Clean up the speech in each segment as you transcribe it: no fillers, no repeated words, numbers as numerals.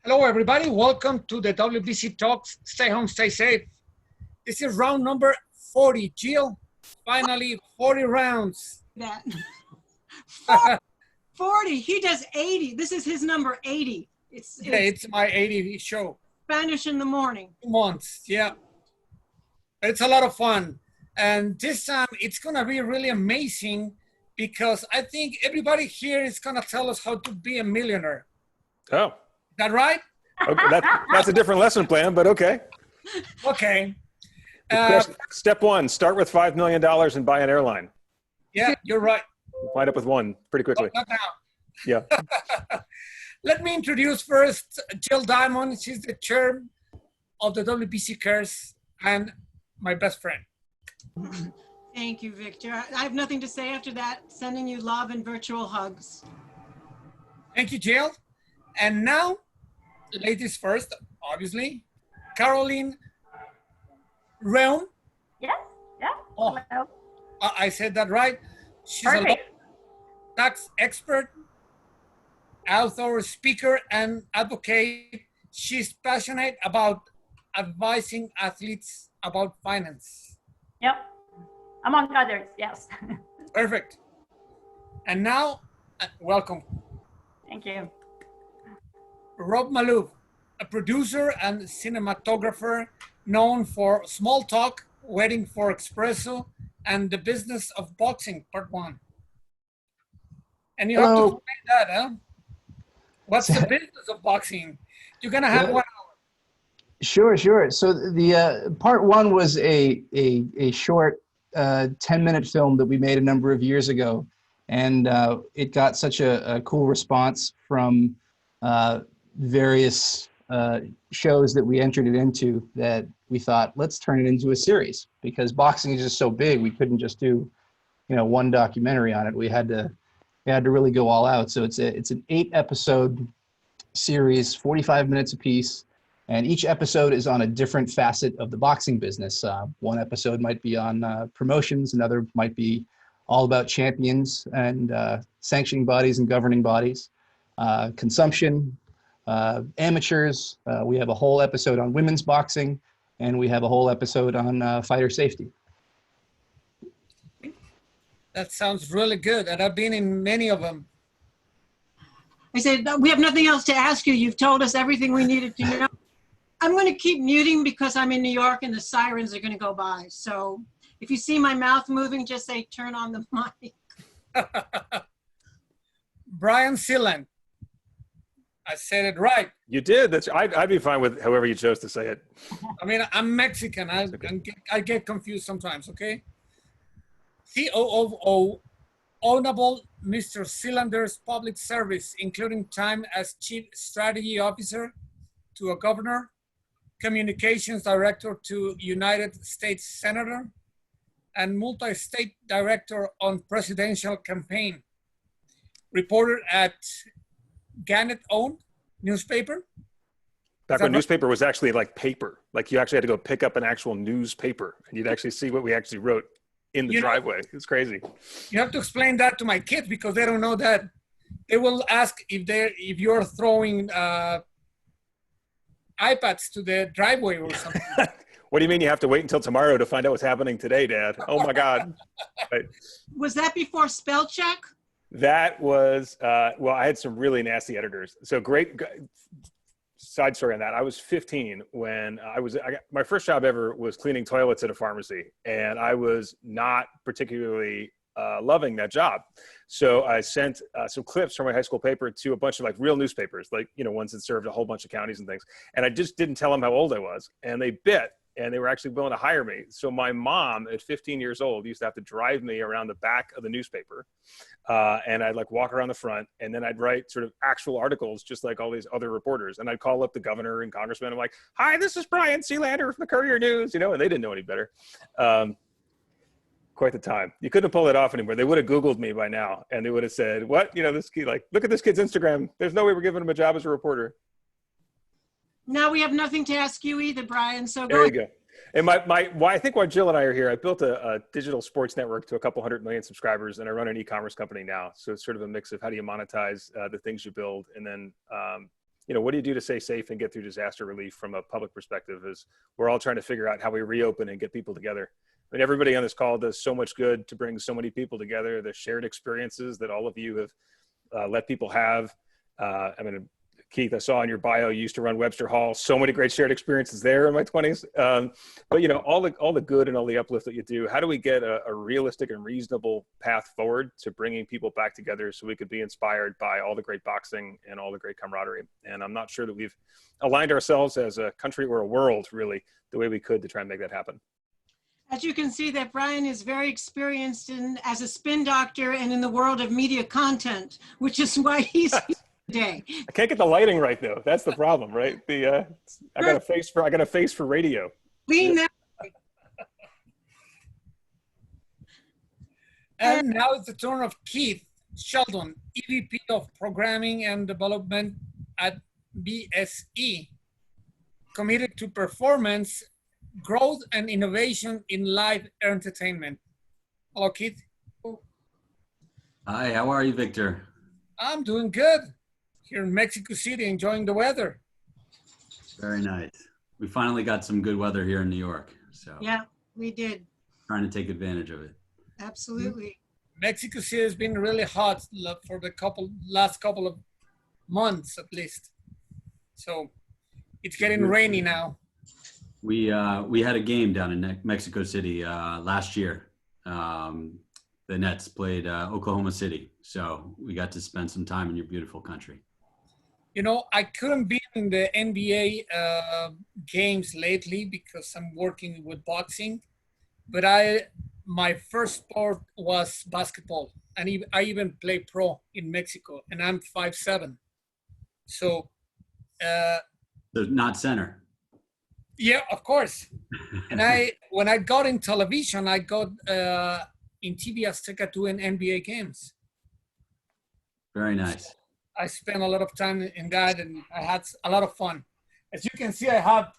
Hello, everybody. Welcome to the WBC Talks. Stay home, stay safe. This is round number 40. Jill, finally 40 rounds. That 40. He does 80. This is his number 80. It's my 80 show. Spanish in the morning. 2 months, yeah. It's a lot of fun. And this time it's going to be really amazing because I think everybody here is going to tell us how to be a millionaire. Oh. Is that right? Okay, that's a different lesson plan, but okay. Okay. Step one, start with $5 million and buy an airline. Yeah, you're right. You'll wind up with one pretty quickly. Not now. Yeah. Let me introduce first Jill Diamond. She's the chair of the WBC Cares and my best friend. Thank you, Victor. I have nothing to say after that. Sending you love and virtual hugs. Thank you, Jill. And now, ladies first, obviously, Caroline Rheaume. Yeah. Oh, hello. I said that right. She's Perfect. a tax expert, author, speaker, and advocate. She's passionate about advising athletes about finance. Yep. Among others, yes. Perfect. And now, welcome. Thank you. Maloof, a producer and cinematographer known for Small Talk, Waiting for Espresso, and The Business of Boxing, Part 1. And you have to explain that, huh? What's the business of boxing? You're going to have 1 hour. Sure. So the Part 1 was a short 10-minute film that we made a number of years ago. And it got such a cool response from various shows that we entered it into that we thought, let's turn it into a series, because boxing is just so big. We couldn't just do, one documentary on it. We had to really go all out. So it's an 8-episode series, 45 minutes apiece, and each episode is on a different facet of the boxing business. One episode might be on promotions, another might be all about champions and sanctioning bodies and governing bodies, consumption, amateurs. We have a whole episode on women's boxing, and we have a whole episode on fighter safety. That sounds really good, and I've been in many of them. I said, we have nothing else to ask you. You've told us everything we needed to know. I'm going to keep muting because I'm in New York and the sirens are going to go by. So if you see my mouth moving, just say, turn on the mic. Brian Sealander. I said it right. You did. I'd be fine with however you chose to say it. I mean, I'm Mexican. I get confused sometimes, okay? COO, Honorable Mr. Sealander's public service, including time as Chief Strategy Officer to a Governor, Communications Director to United States Senator, and Multi-State Director on Presidential Campaign. Reporter at Gannett-owned newspaper. Back when newspaper was actually like paper. Like you actually had to go pick up an actual newspaper and you'd actually see what we actually wrote in the driveway. It's crazy. You have to explain that to my kids because they don't know that. They will ask if you're throwing iPads to the driveway or something. What do you mean you have to wait until tomorrow to find out what's happening today, Dad? Oh my God. Right. Was that before spell check? That was, well, I had some really nasty editors. So great side story on that. I was 15 when my first job ever was cleaning toilets at a pharmacy. And I was not particularly loving that job. So I sent some clips from my high school paper to a bunch of like real newspapers, like, ones that served a whole bunch of counties and things. And I just didn't tell them how old I was. And they bit. and they were actually willing to hire me. So my mom at 15 years old used to have to drive me around the back of the newspaper. And I'd like walk around the front, and then I'd write sort of actual articles, just like all these other reporters. And I'd call up the governor and congressman. I'm like, hi, this is Brian Sealander from the Courier News, you know, and they didn't know any better. Quite the time. You couldn't pull it off anymore. They would have Googled me by now, and they would have said, what, you know, this kid, like, look at this kid's Instagram. There's no way we're giving him a job as a reporter. Now we have nothing to ask you either, Brian. So there you go. And I think why Jill and I are here, I built a digital sports network to a couple 100 million subscribers, and I run an e-commerce company now. So it's sort of a mix of how do you monetize the things you build, and then, you know, what do you do to stay safe and get through disaster relief from a public perspective? Is we're all trying to figure out how we reopen and get people together. I mean, everybody on this call does so much good to bring so many people together. The shared experiences that all of you have let people have. I mean, Keith, I saw in your bio, you used to run Webster Hall. So many great shared experiences there in my 20s. But, you know, all the good and all the uplift that you do, how do we get a realistic and reasonable path forward to bringing people back together so we could be inspired by all the great boxing and all the great camaraderie? And I'm not sure that we've aligned ourselves as a country or a world, really, the way we could to try and make that happen. as you can see that Brian is very experienced as a spin doctor and in the world of media content, which is why he's here today. I can't get the lighting right though. That's the problem, right? I got a face for radio. Lean that way. And now it's the turn of Keith Sheldon, EVP of Programming and Development at BSE, committed to performance, growth, and innovation in live entertainment. Hello, Keith. Hi, how are you, Victor? I'm doing good. Here in Mexico City, enjoying the weather. Very nice. We finally got some good weather here in New York, so Yeah, we did. trying to take advantage of it. Absolutely. Mexico City has been really hot for the last couple of months at least. So it's getting rainy now. We had a game down in Mexico City last year. The Nets played Oklahoma City, so we got to spend some time in your beautiful country. You know, I couldn't be in the NBA games lately because I'm working with boxing, but my first sport was basketball, and I even play pro in Mexico, and I'm 5'7". So, So not center. yeah, of course. And when I got in television, I got in TV Azteca doing NBA games. Very nice. I spent a lot of time in that, and I had a lot of fun. As you can see, I have,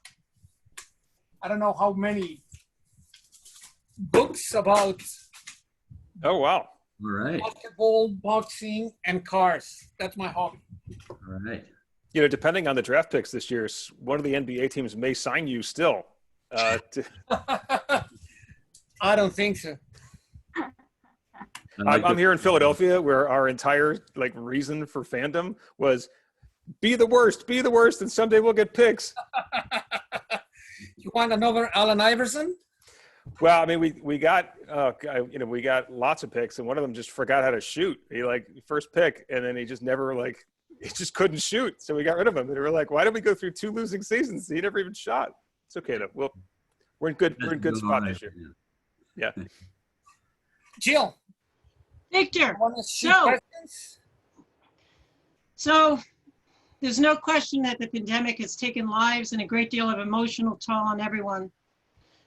I don't know how many books about Oh, wow. All right. basketball, boxing, and cars. That's my hobby. All right. You know, depending on the draft picks this year, one of the NBA teams may sign you still. I don't think so. I'm here in Philadelphia, where our entire reason for fandom was be the worst, and someday we'll get picks. You want another Allen Iverson? Well, I mean, we got we got lots of picks, and one of them just forgot how to shoot. He first pick, and then he just never he just couldn't shoot, so we got rid of him. And we were like, why did we go through 2 losing seasons? He never even shot. It's okay though. We're in good spot this year. Yeah. Jill. Victor, Want to shoot so, questions? so there's no question that the pandemic has taken lives and a great deal of emotional toll on everyone.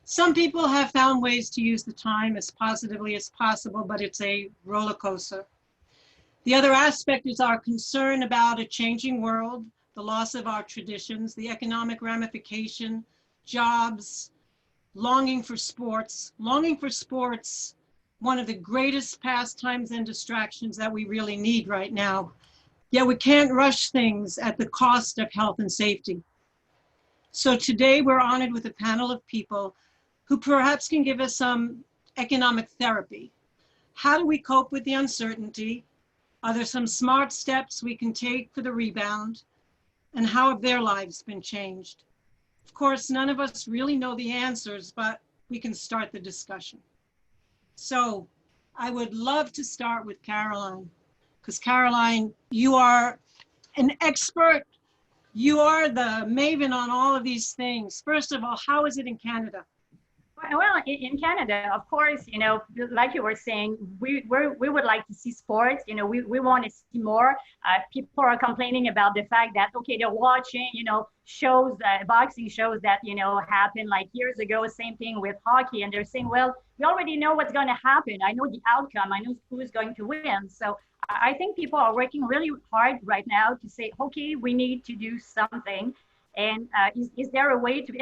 Some people have found ways to use the time as positively as possible, but it's a roller coaster. The other aspect is our concern about a changing world, the loss of our traditions, the economic ramification, jobs, longing for sports, one of the greatest pastimes and distractions that we really need right now. Yet we can't rush things at the cost of health and safety. So today we're honored with a panel of people who perhaps can give us some economic therapy. How do we cope with the uncertainty? Are there some smart steps we can take for the rebound? And how have their lives been changed? Of course, none of us really know the answers, but we can start the discussion. So I would love to start with Caroline, because Caroline, you are an expert You are the maven on all of these things. First of all, how is it in Canada? Well, in Canada, of course, you know, like you were saying, we would like to see sports. You know, we want to see more. People are complaining about the fact that, okay, they're watching, you know, shows, boxing shows that, you know, happened like years ago. Same thing with hockey. And they're saying, well, we already know what's going to happen. I know the outcome. I know who's going to win. So I think people are working really hard right now to say, okay, we need to do something. And is there a way to be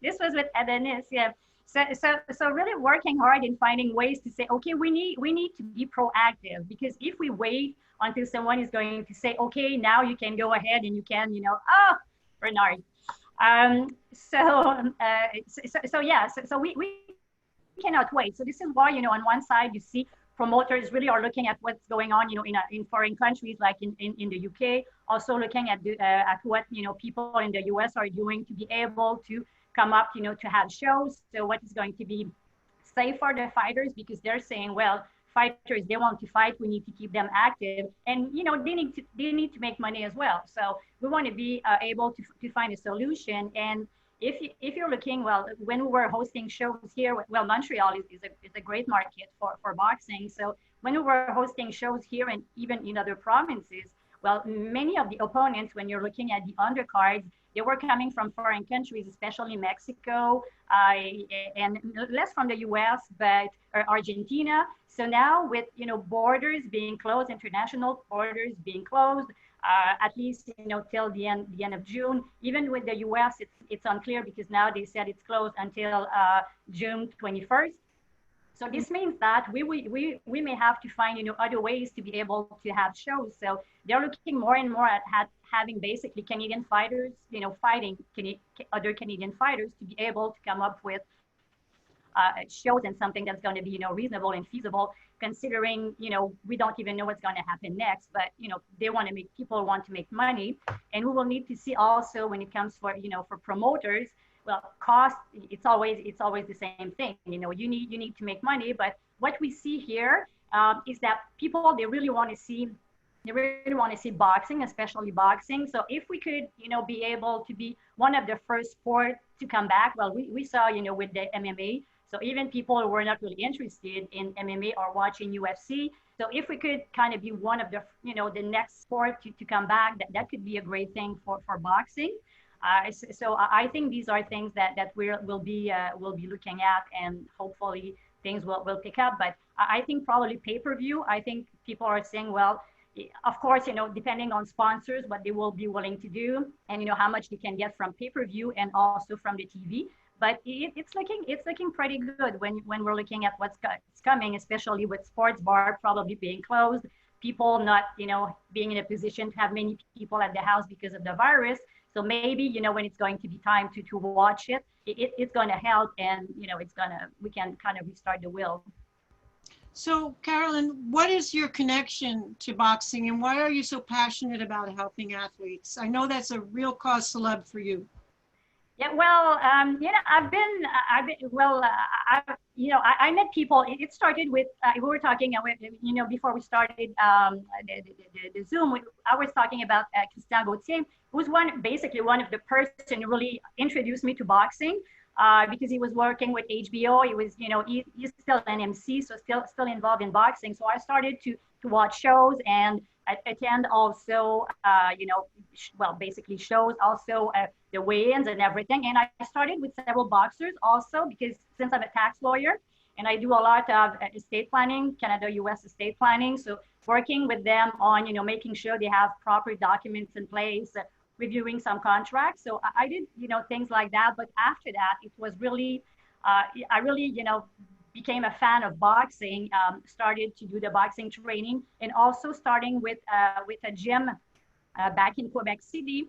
this was with Adonis, yeah. So really working hard in finding ways to say, okay, we need to be proactive, because if we wait until someone is going to say, okay, now you can go ahead and you can, you know, oh, Bernard. So we cannot wait. So this is why, you know, on one side you see promoters really are looking at what's going on, you know, in foreign countries like in the UK, also looking at at what, you know, people in the US are doing to be able to come up, you know, to have shows. So what is going to be safe for the fighters, because they're saying, well, fighters, they want to fight, we need to keep them active, and you know, they need to make money as well. So we want to be able to find a solution. And if you're looking, well, when we were hosting shows here, well, Montreal is a great market for boxing. So when we were hosting shows here and even in other provinces, well, many of the opponents, when you're looking at the undercards, they were coming from foreign countries, especially Mexico, and less from the US, but Argentina. So now with, you know, borders being closed, international borders being closed, at least, you know, till the end of June. Even with the US, it's unclear, because now they said it's closed until June 21st. So this means that we may have to find, you know, other ways to be able to have shows. So they're looking more and more at having basically Canadian fighters, you know, fighting other Canadian fighters to be able to come up with shows and something that's going to be, you know, reasonable and feasible, considering, you know, we don't even know what's going to happen next. But, you know, people want to make money, and we will need to see also when it comes for, you know, for promoters. Well, cost, it's always the same thing. You know, you need to make money, but what we see here is that people, they really want to see boxing, especially boxing. So if we could, you know, be able to be one of the first sports to come back, well, we saw, you know, with the MMA. So even people who were not really interested in MMA or watching UFC. So if we could kind of be one of the, you know, the next sport to come back, that could be a great thing for boxing. So I think these are things that we'll be looking at, and hopefully things will pick up. But I think probably pay-per-view. I think people are saying, well, of course, you know, depending on sponsors, what they will be willing to do, and you know how much they can get from pay-per-view and also from the TV. But it's looking pretty good when we're looking at what's coming, especially with sports bar probably being closed, people not, you know, being in a position to have many people at the house because of the virus. So maybe, you know, when it's going to be time to watch it's going to help, and you know, we can kind of restart the wheel. So Carolyn, what is your connection to boxing, and why are you so passionate about helping athletes? I know that's a real cause célèbre for you. Yeah, well, you know, I met people. It started with, we were talking, you know, before we started the Zoom, I was talking about Christian Gauthier, who's basically one of the person who really introduced me to boxing, because he was working with HBO. He was, you know, he's still an MC, so still involved in boxing. So I started to watch shows and attend also, you know, well, basically shows, also the weigh-ins and everything. And I started with several boxers also, because since I'm a tax lawyer and I do a lot of estate planning, Canada-US estate planning. So working with them on, you know, making sure they have proper documents in place, reviewing some contracts. So I did, you know, things like that. But after that, it was really, I really, you know, became a fan of boxing, started to do the boxing training, and also starting with a gym back in Quebec City.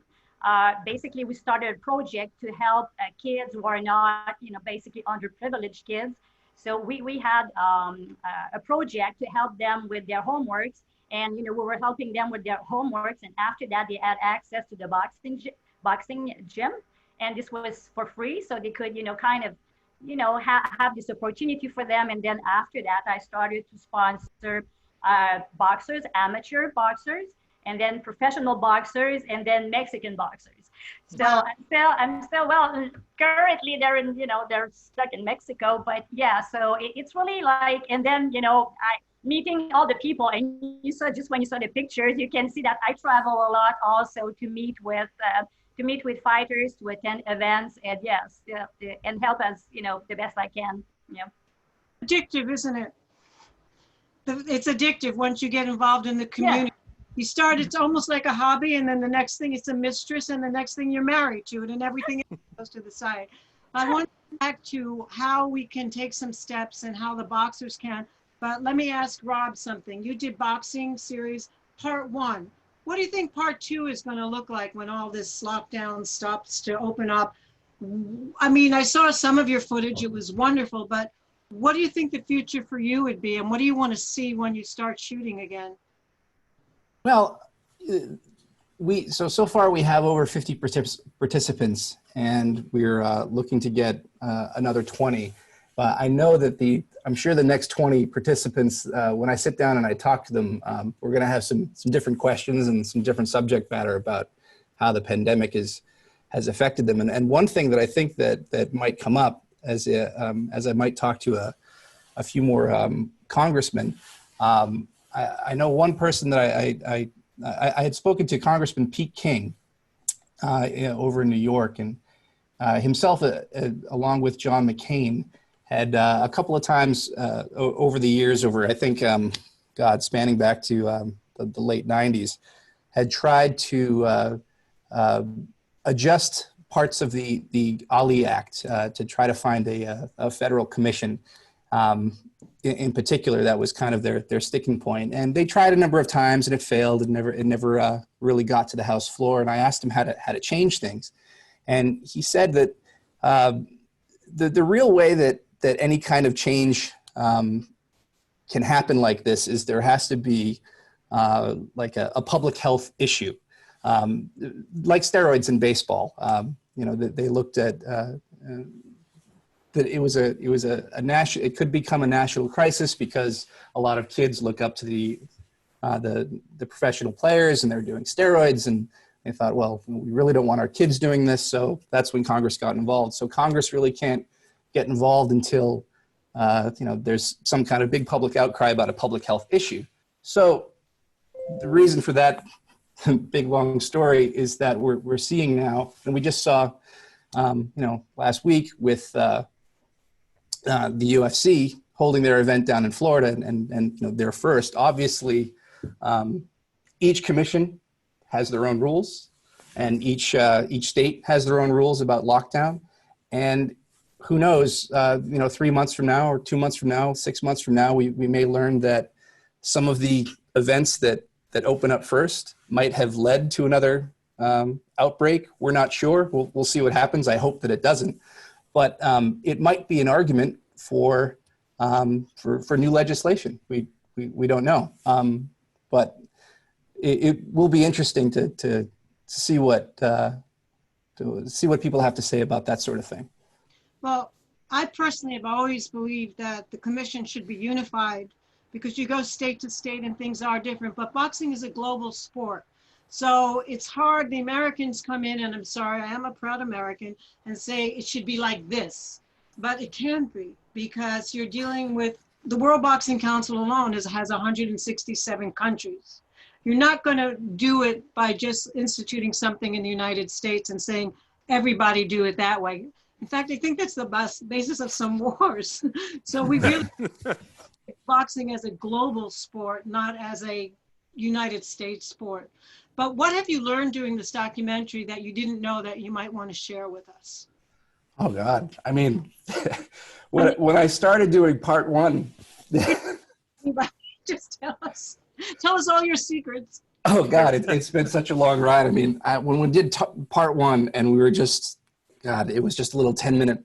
Basically, we started a project to help kids who are not, you know, basically underprivileged kids. So we had a project to help them with their homeworks, and you know, we were helping them with their homeworks, and after that, they had access to the boxing gym, and this was for free, so they could, you know, kind of, you know, have this opportunity for them. And then after that, I started to sponsor boxers, amateur boxers, and then professional boxers, and then Mexican boxers. So Wow. I'm still well. Currently, they're in, they're stuck in Mexico. But yeah, so it's really like, and then I meeting all the people, and you saw just when you saw the pictures, you can see that I travel a lot also to meet with fighters, to attend events, and yes, and help us, the best I can. Yeah. Addictive, isn't it? It's addictive once you get involved in the community. You start, it's almost like a hobby, and then the next thing it's a mistress, and the next thing you're married to it, and everything else goes to the side. I want to get back to how we can take some steps and how the boxers can, but let me ask Rob something. You did boxing series part 1. What do you think part 2 is going to look like when all this lockdown stops to open up? I mean, I saw some of your footage, it was wonderful, but what do you think the future for you would be, and what do you want to see when you start shooting again? Well, so far we have over 50 participants, and we're looking to get another 20. I know that I'm sure the next 20 participants, when I sit down and I talk to them, we're going to have some different questions and some different subject matter about how the pandemic has affected them. And one thing that I think that might come up as I might talk to a few more congressmen. I know one person that I had spoken to, Congressman Pete King, over in New York, and himself, along with John McCain, had a couple of times over the years, I think, spanning back to the late 90s, had tried to adjust parts of the Ali Act to try to find a federal commission. In particular, that was kind of their sticking point. And they tried a number of times, and it failed. It never really got to the House floor. And I asked him how to change things. And he said that the real way that any kind of change can happen like this is there has to be like a public health issue, like steroids in baseball. They looked at that it could become a national crisis because a lot of kids look up to the professional players, and they're doing steroids, and they thought, well, we really don't want our kids doing this. So that's when Congress got involved. So Congress really can't get involved until there's some kind of big public outcry about a public health issue. So the reason for that big long story is that we're seeing now, and we just saw last week with the UFC holding their event down in Florida, and they're first. Obviously, each commission has their own rules, and each state has their own rules about lockdown. And who knows? 3 months from now, or 2 months from now, 6 months from now, we may learn that some of the events that open up first might have led to another outbreak. We're not sure. We'll see what happens. I hope that it doesn't. But it might be an argument for new legislation. We don't know. But it will be interesting to see what people have to say about that sort of thing. Well, I personally have always believed that the commission should be unified, because you go state to state and things are different, but boxing is a global sport. So it's hard. The Americans come in, and I'm sorry, I am a proud American, and say it should be like this, but it can't be, because you're dealing with the World Boxing Council alone has 167 countries. You're not going to do it by just instituting something in the United States and saying everybody do it that way. In fact, I think that's the basis of some wars. So we really boxing as a global sport, not as a United States sport. But what have you learned during this documentary that you didn't know that you might want to share with us? Oh God, I mean, when I started doing part 1, just tell us all your secrets. Oh God, it's been such a long ride. I mean, when we did part 1, and we were just, God, it was just a little 10-minute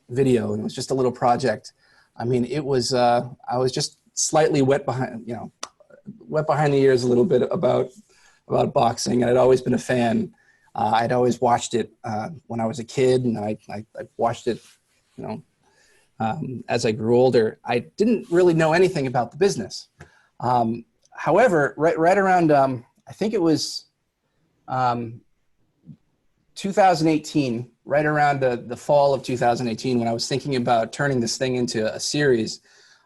video, and it was just a little project. I mean, it was, I was just slightly wet behind the ears a little bit about boxing, and I'd always been a fan. I'd always watched it when I was a kid, and I watched it, as I grew older. I didn't really know anything about the business. However, right around I think it was 2018, right around the fall of 2018, when I was thinking about turning this thing into a series.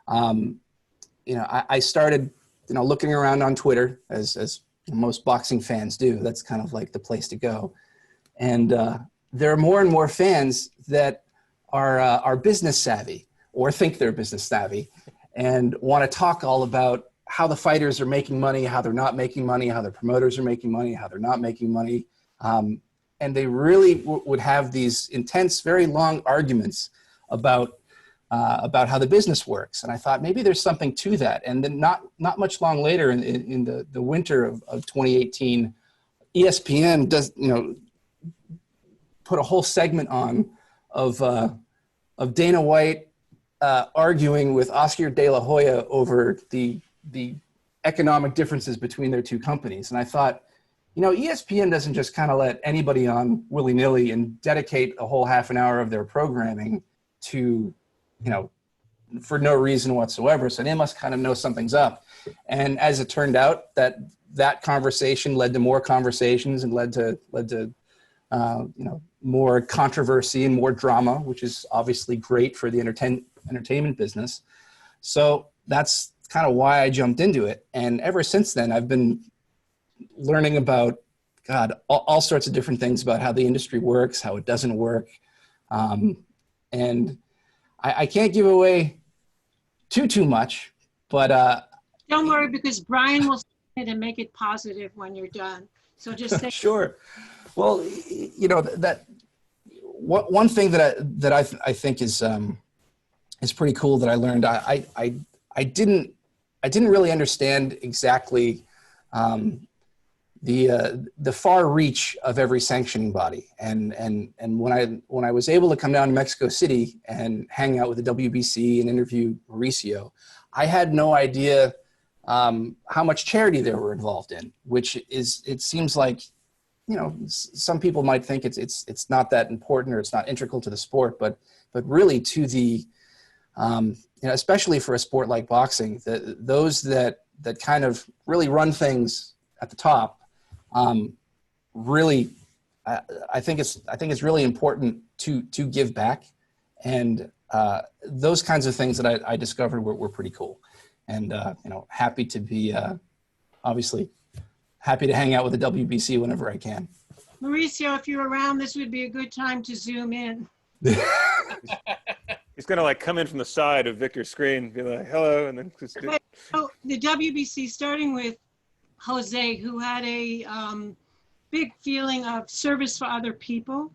I started, looking around on Twitter as most boxing fans do. That's kind of like the place to go. And there are more and more fans that are business savvy or think they're business savvy and want to talk all about how the fighters are making money, how they're not making money, how their promoters are making money, how they're not making money. And they really would have these intense, very long arguments about how the business works. And I thought maybe there's something to that. And then not much long later in the winter of 2018, ESPN put a whole segment on of Dana White arguing with Oscar De La Hoya over the economic differences between their two companies. And I thought, ESPN doesn't just kind of let anybody on willy-nilly and dedicate a whole half an hour of their programming to, for no reason whatsoever. So they must kind of know something's up. And as it turned out, that conversation led to more conversations and led to more controversy and more drama, which is obviously great for the entertainment business. So that's kind of why I jumped into it. And ever since then, I've been learning about, all sorts of different things about how the industry works, how it doesn't work. And I can't give away too much, but don't worry, because Brian will say it and make it positive when you're done. So just say sure. Well, that one thing that I think is pretty cool that I learned. I didn't really understand exactly the far reach of every sanctioning body. And when I was able to come down to Mexico City and hang out with the WBC and interview Mauricio, I had no idea how much charity they were involved in, it seems like, some people might think it's not that important or it's not integral to the sport, but really to the, especially for a sport like boxing, those that kind of really run things at the top, really, I think it's really important to give back, and those kinds of things that I discovered were pretty cool, and happy to be obviously happy to hang out with the WBC whenever I can. Mauricio, if you're around, this would be a good time to zoom in. He's gonna come in from the side of Victor's screen, be like, "Hello," and then just do. So the WBC, starting with Jose, who had a big feeling of service for other people,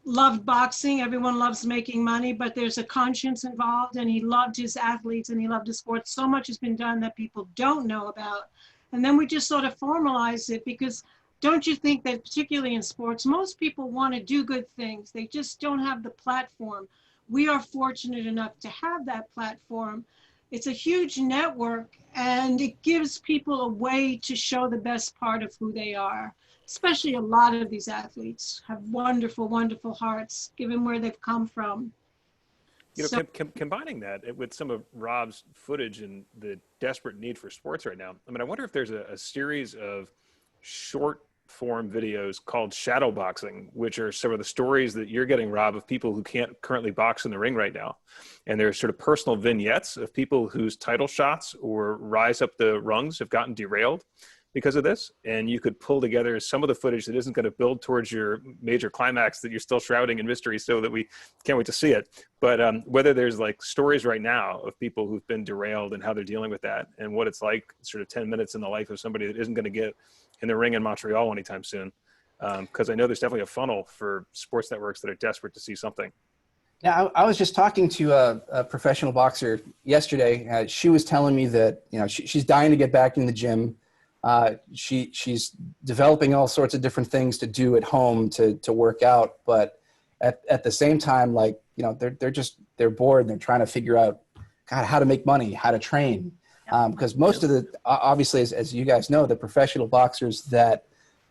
loved boxing. Everyone loves making money, but there's a conscience involved, and he loved his athletes and he loved his sport. So much has been done that people don't know about. And then we just sort of formalize it, because don't you think that particularly in sports, most people want to do good things. They just don't have the platform. We are fortunate enough to have that platform. It's a huge network, and it gives people a way to show the best part of who they are. Especially a lot of these athletes have wonderful, wonderful hearts, given where they've come from. Combining that with some of Rob's footage and the desperate need for sports right now, I wonder if there's a series of short form videos called shadow boxing, which are some of the stories that you're getting, Rob, of people who can't currently box in the ring right now. And there's sort of personal vignettes of people whose title shots or rise up the rungs have gotten derailed because of this. And you could pull together some of the footage that isn't going to build towards your major climax that you're still shrouding in mystery, so that we can't wait to see it. But whether there's like stories right now of people who've been derailed and how they're dealing with that, and what it's like sort of 10 minutes in the life of somebody that isn't going to get in the ring in Montreal anytime soon. Because I know there's definitely a funnel for sports networks that are desperate to see something. Yeah, I was just talking to a professional boxer yesterday. She was telling me that, she's dying to get back in the gym. She's developing all sorts of different things to do at home to work out, but at the same time, they're bored and they're trying to figure out how to make money, how to train. Because most of obviously, as you guys know, the professional boxers that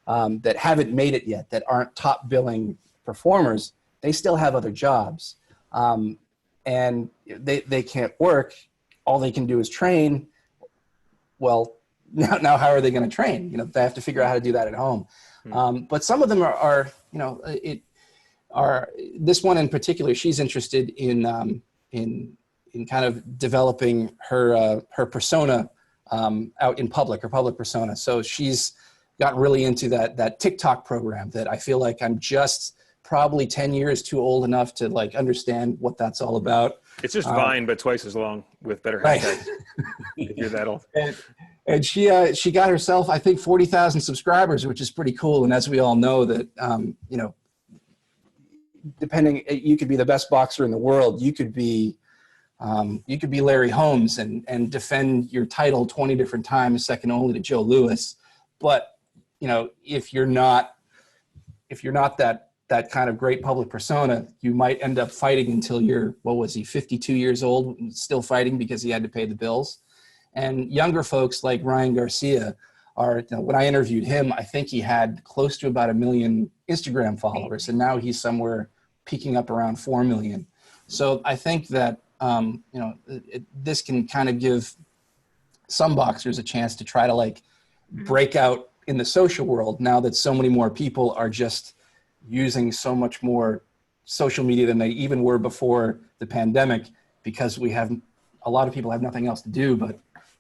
haven't made it yet, that aren't top billing performers, they still have other jobs, and they can't work. All they can do is train. Well, now how are they going to train? You know, they have to figure out how to do that at home. But some of them are you know, this one in particular, she's interested in kind of developing her persona out in public, her public persona. So she's got really into that TikTok program that I feel like I'm just probably 10 years too old enough to like understand what that's all about. It's just Vine, but twice as long with better hashtags. If you're that old. And she got herself, I think, 40,000 subscribers, which is pretty cool. And as we all know that, you know, depending, you could be the best boxer in the world. You could be Larry Holmes and defend your title 20 different times, second only to Joe Louis. But, you know, if you're not that kind of great public persona, you might end up fighting until you're, what was he, 52 years old, still fighting because he had to pay the bills. And younger folks like Ryan Garcia are, you know, when I interviewed him, I think he had close to about 1 million Instagram followers, and now he's somewhere peaking up around 4 million. So I think that, you know, this can kind of give some boxers a chance to try to like break out in the social world now that so many more people are just using so much more social media than they even were before the pandemic, because we have a lot of people have nothing else to do but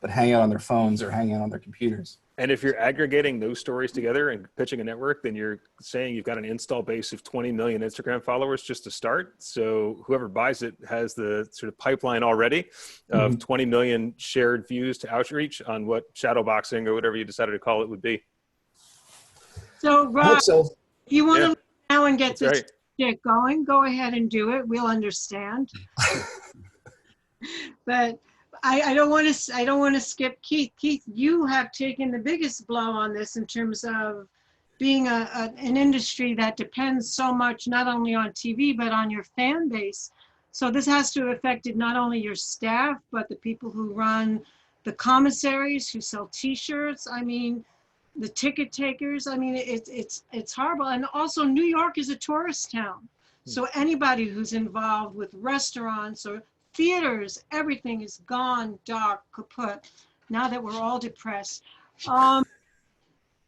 hang out on their phones or hang out on their computers. And if you're aggregating those stories together and pitching a network, then you're saying you've got an install base of 20 million Instagram followers just to start. So whoever buys it has the sort of pipeline already of 20 million shared views to outreach on what shadow boxing or whatever you decided to call it would be. So, Rob, So, if you want to now and get That's this shit going, go ahead and do it. We'll understand. But I don't want to skip Keith. Keith, you have taken the biggest blow on this in terms of being an industry that depends so much not only on TV but on your fan base. So this has to have affected not only your staff but the people who run the commissaries, who sell T-shirts. I mean, the ticket takers. I mean, it's horrible. And also, New York is a tourist town, so anybody who's involved with restaurants or theaters, everything is gone, dark, kaput, now that we're all depressed.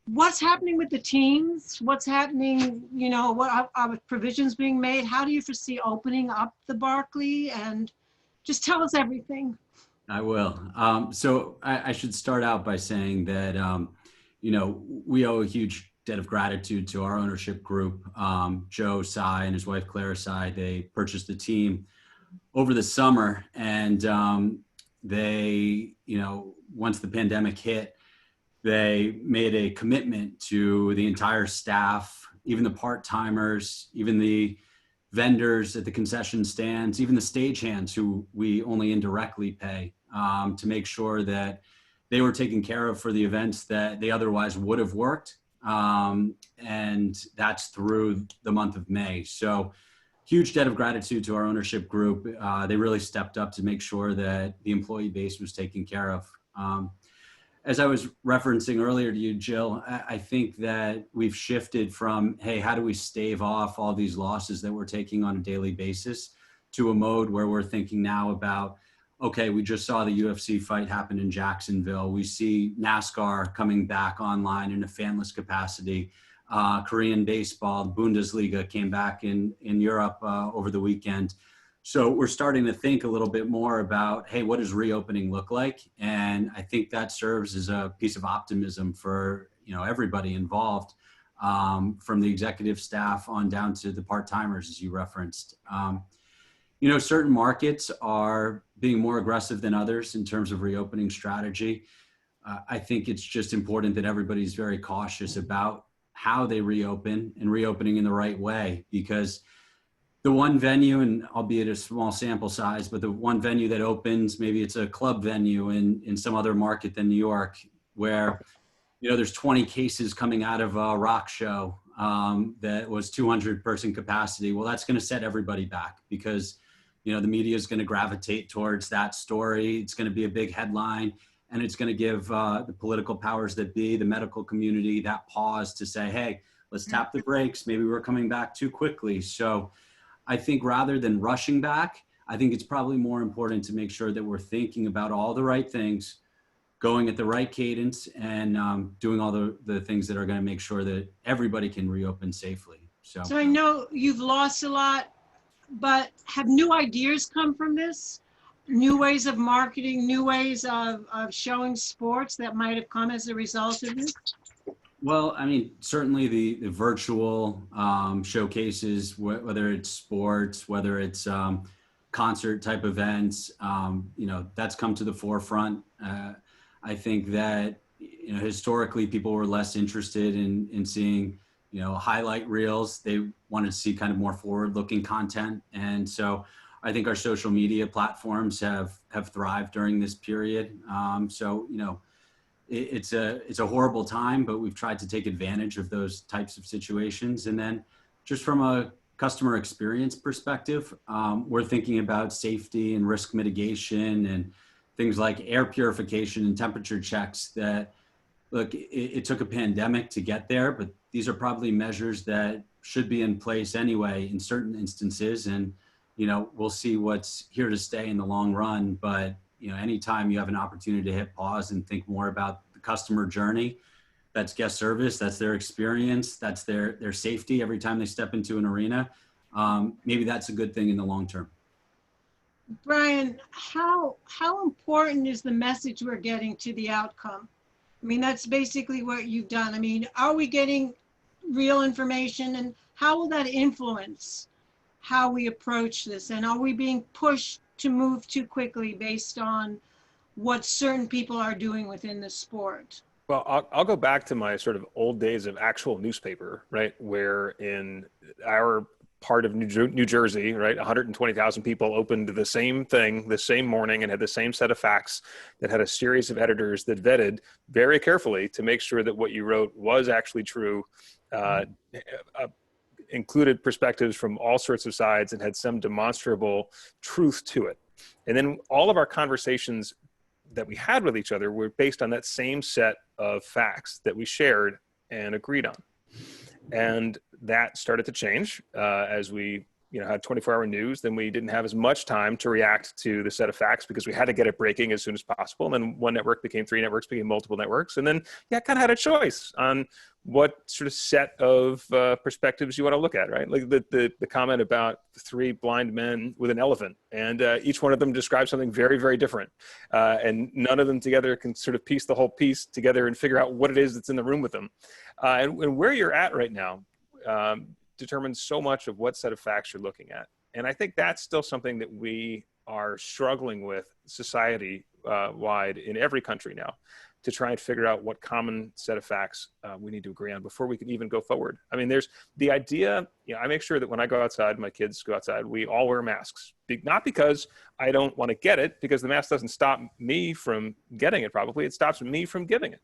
What's happening with the teams? What's happening, you know, what are provisions being made? How do you foresee opening up the Barclay? And just tell us everything. I will. So I should start out by saying that, you know, we owe a huge debt of gratitude to our ownership group. Joe 𝗧 and his wife Claire 𝗧, they purchased the team over the summer, and they, you know, once the pandemic hit, they made a commitment to the entire staff, even the part-timers, even the vendors at the concession stands, even the stagehands who we only indirectly pay, to make sure that they were taken care of for the events that they otherwise would have worked. And that's through the month of May. So huge debt of gratitude to our ownership group. They really stepped up to make sure that the employee base was taken care of. As I was referencing earlier to you, Jill, I think that we've shifted from, hey, how do we stave off all these losses that we're taking on a daily basis, to a mode where we're thinking now about, okay, we just saw the UFC fight happen in Jacksonville. We see NASCAR coming back online in a fanless capacity. Korean baseball, the Bundesliga came back in Europe over the weekend. So we're starting to think a little bit more about, hey, what does reopening look like? And I think that serves as a piece of optimism for, you know, everybody involved, from the executive staff on down to the part-timers, as you referenced. You know, certain markets are being more aggressive than others in terms of reopening strategy. I think it's just important that everybody's very cautious about how they reopen and reopening in the right way, because the one venue, and albeit a small sample size, but the one venue that opens, maybe it's a club venue in some other market than New York, where, you know, there's 20 cases coming out of a rock show that was 200 person capacity. Well, that's going to set everybody back, because, you know, the media is going to gravitate towards that story. It's going to be a big headline, and it's going to give the political powers that be, the medical community, that pause to say, hey, let's tap the brakes. Maybe we're coming back too quickly. So I think rather than rushing back, I think it's probably more important to make sure that we're thinking about all the right things, going at the right cadence and doing all the things that are going to make sure that everybody can reopen safely. So I know you've lost a lot, but have new ideas come from this? New ways of marketing, new ways of showing sports that might have come as a result of this? Well, I mean, certainly the virtual showcases, whether it's sports, whether it's concert type events, you know, that's come to the forefront. I think that, you know, historically people were less interested in seeing, you know, highlight reels. They wanted to see kind of more forward-looking content. And so I think our social media platforms have thrived during this period. So, you know, it's a horrible time, but we've tried to take advantage of those types of situations. And then just from a customer experience perspective, we're thinking about safety and risk mitigation and things like air purification and temperature checks that, look, it took a pandemic to get there, but these are probably measures that should be in place anyway in certain instances. And, you know, we'll see what's here to stay in the long run. But, you know, anytime you have an opportunity to hit pause and think more about the customer journey, that's guest service, that's their experience, that's their safety every time they step into an arena, maybe that's a good thing in the long term. Brian, how important is the message we're getting to the outcome? I mean, that's basically what you've done. I mean, are we getting real information, and how will that influence how we approach this? And are we being pushed to move too quickly based on what certain people are doing within the sport? Well, I'll go back to my sort of old days of actual newspaper, right? Where in our part of New Jersey, right, 120,000 people opened the same thing the same morning and had the same set of facts that had a series of editors that vetted very carefully to make sure that what you wrote was actually true, included perspectives from all sorts of sides and had some demonstrable truth to it. And then all of our conversations that we had with each other were based on that same set of facts that we shared and agreed on. And that started to change as we, you know, had 24-hour news. Then we didn't have as much time to react to the set of facts because we had to get it breaking as soon as possible. And then one network became 3 networks, became multiple networks. And then, yeah, kind of had a choice on what sort of set of perspectives you want to look at, right? Like the comment about 3 blind men with an elephant, and each one of them describes something very, very different. And none of them together can sort of piece the whole piece together and figure out what it is that's in the room with them. And where you're at right now determines so much of what set of facts you're looking at. And I think that's still something that we are struggling with society-wide in every country now, to try and figure out what common set of facts we need to agree on before we can even go forward. I mean, there's the idea, you know, I make sure that when I go outside, my kids go outside, we all wear masks. Not because I don't want to get it, because the mask doesn't stop me from getting it probably, it stops me from giving it.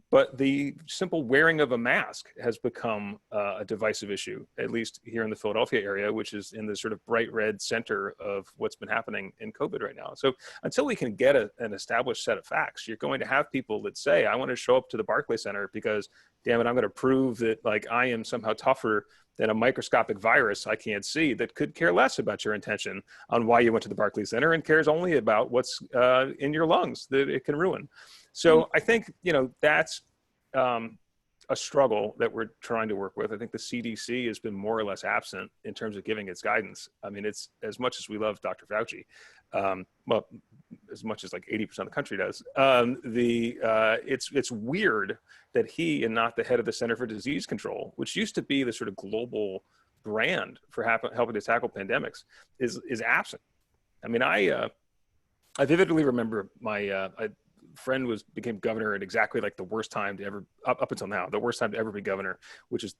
But the simple wearing of a mask has become a divisive issue, at least here in the Philadelphia area, which is in the sort of bright red center of what's been happening in COVID right now. So until we can get an established set of facts, you're going to have people that say, I want to show up to the Barclay Center because, damn it, I'm going to prove that like I am somehow tougher than a microscopic virus I can't see, that could care less about your intention on why you went to the Barclay Center and cares only about what's in your lungs that it can ruin. So I think, you know, that's a struggle that we're trying to work with. I think the CDC has been more or less absent in terms of giving its guidance. I mean, it's as much as we love Dr. Fauci, well, as much as like 80% of the country does, it's weird that he and not the head of the Center for Disease Control, which used to be the sort of global brand for helping to tackle pandemics, is absent. I mean, I vividly remember my friend became governor at exactly like the worst time to ever, up until now, the worst time to ever be governor, which is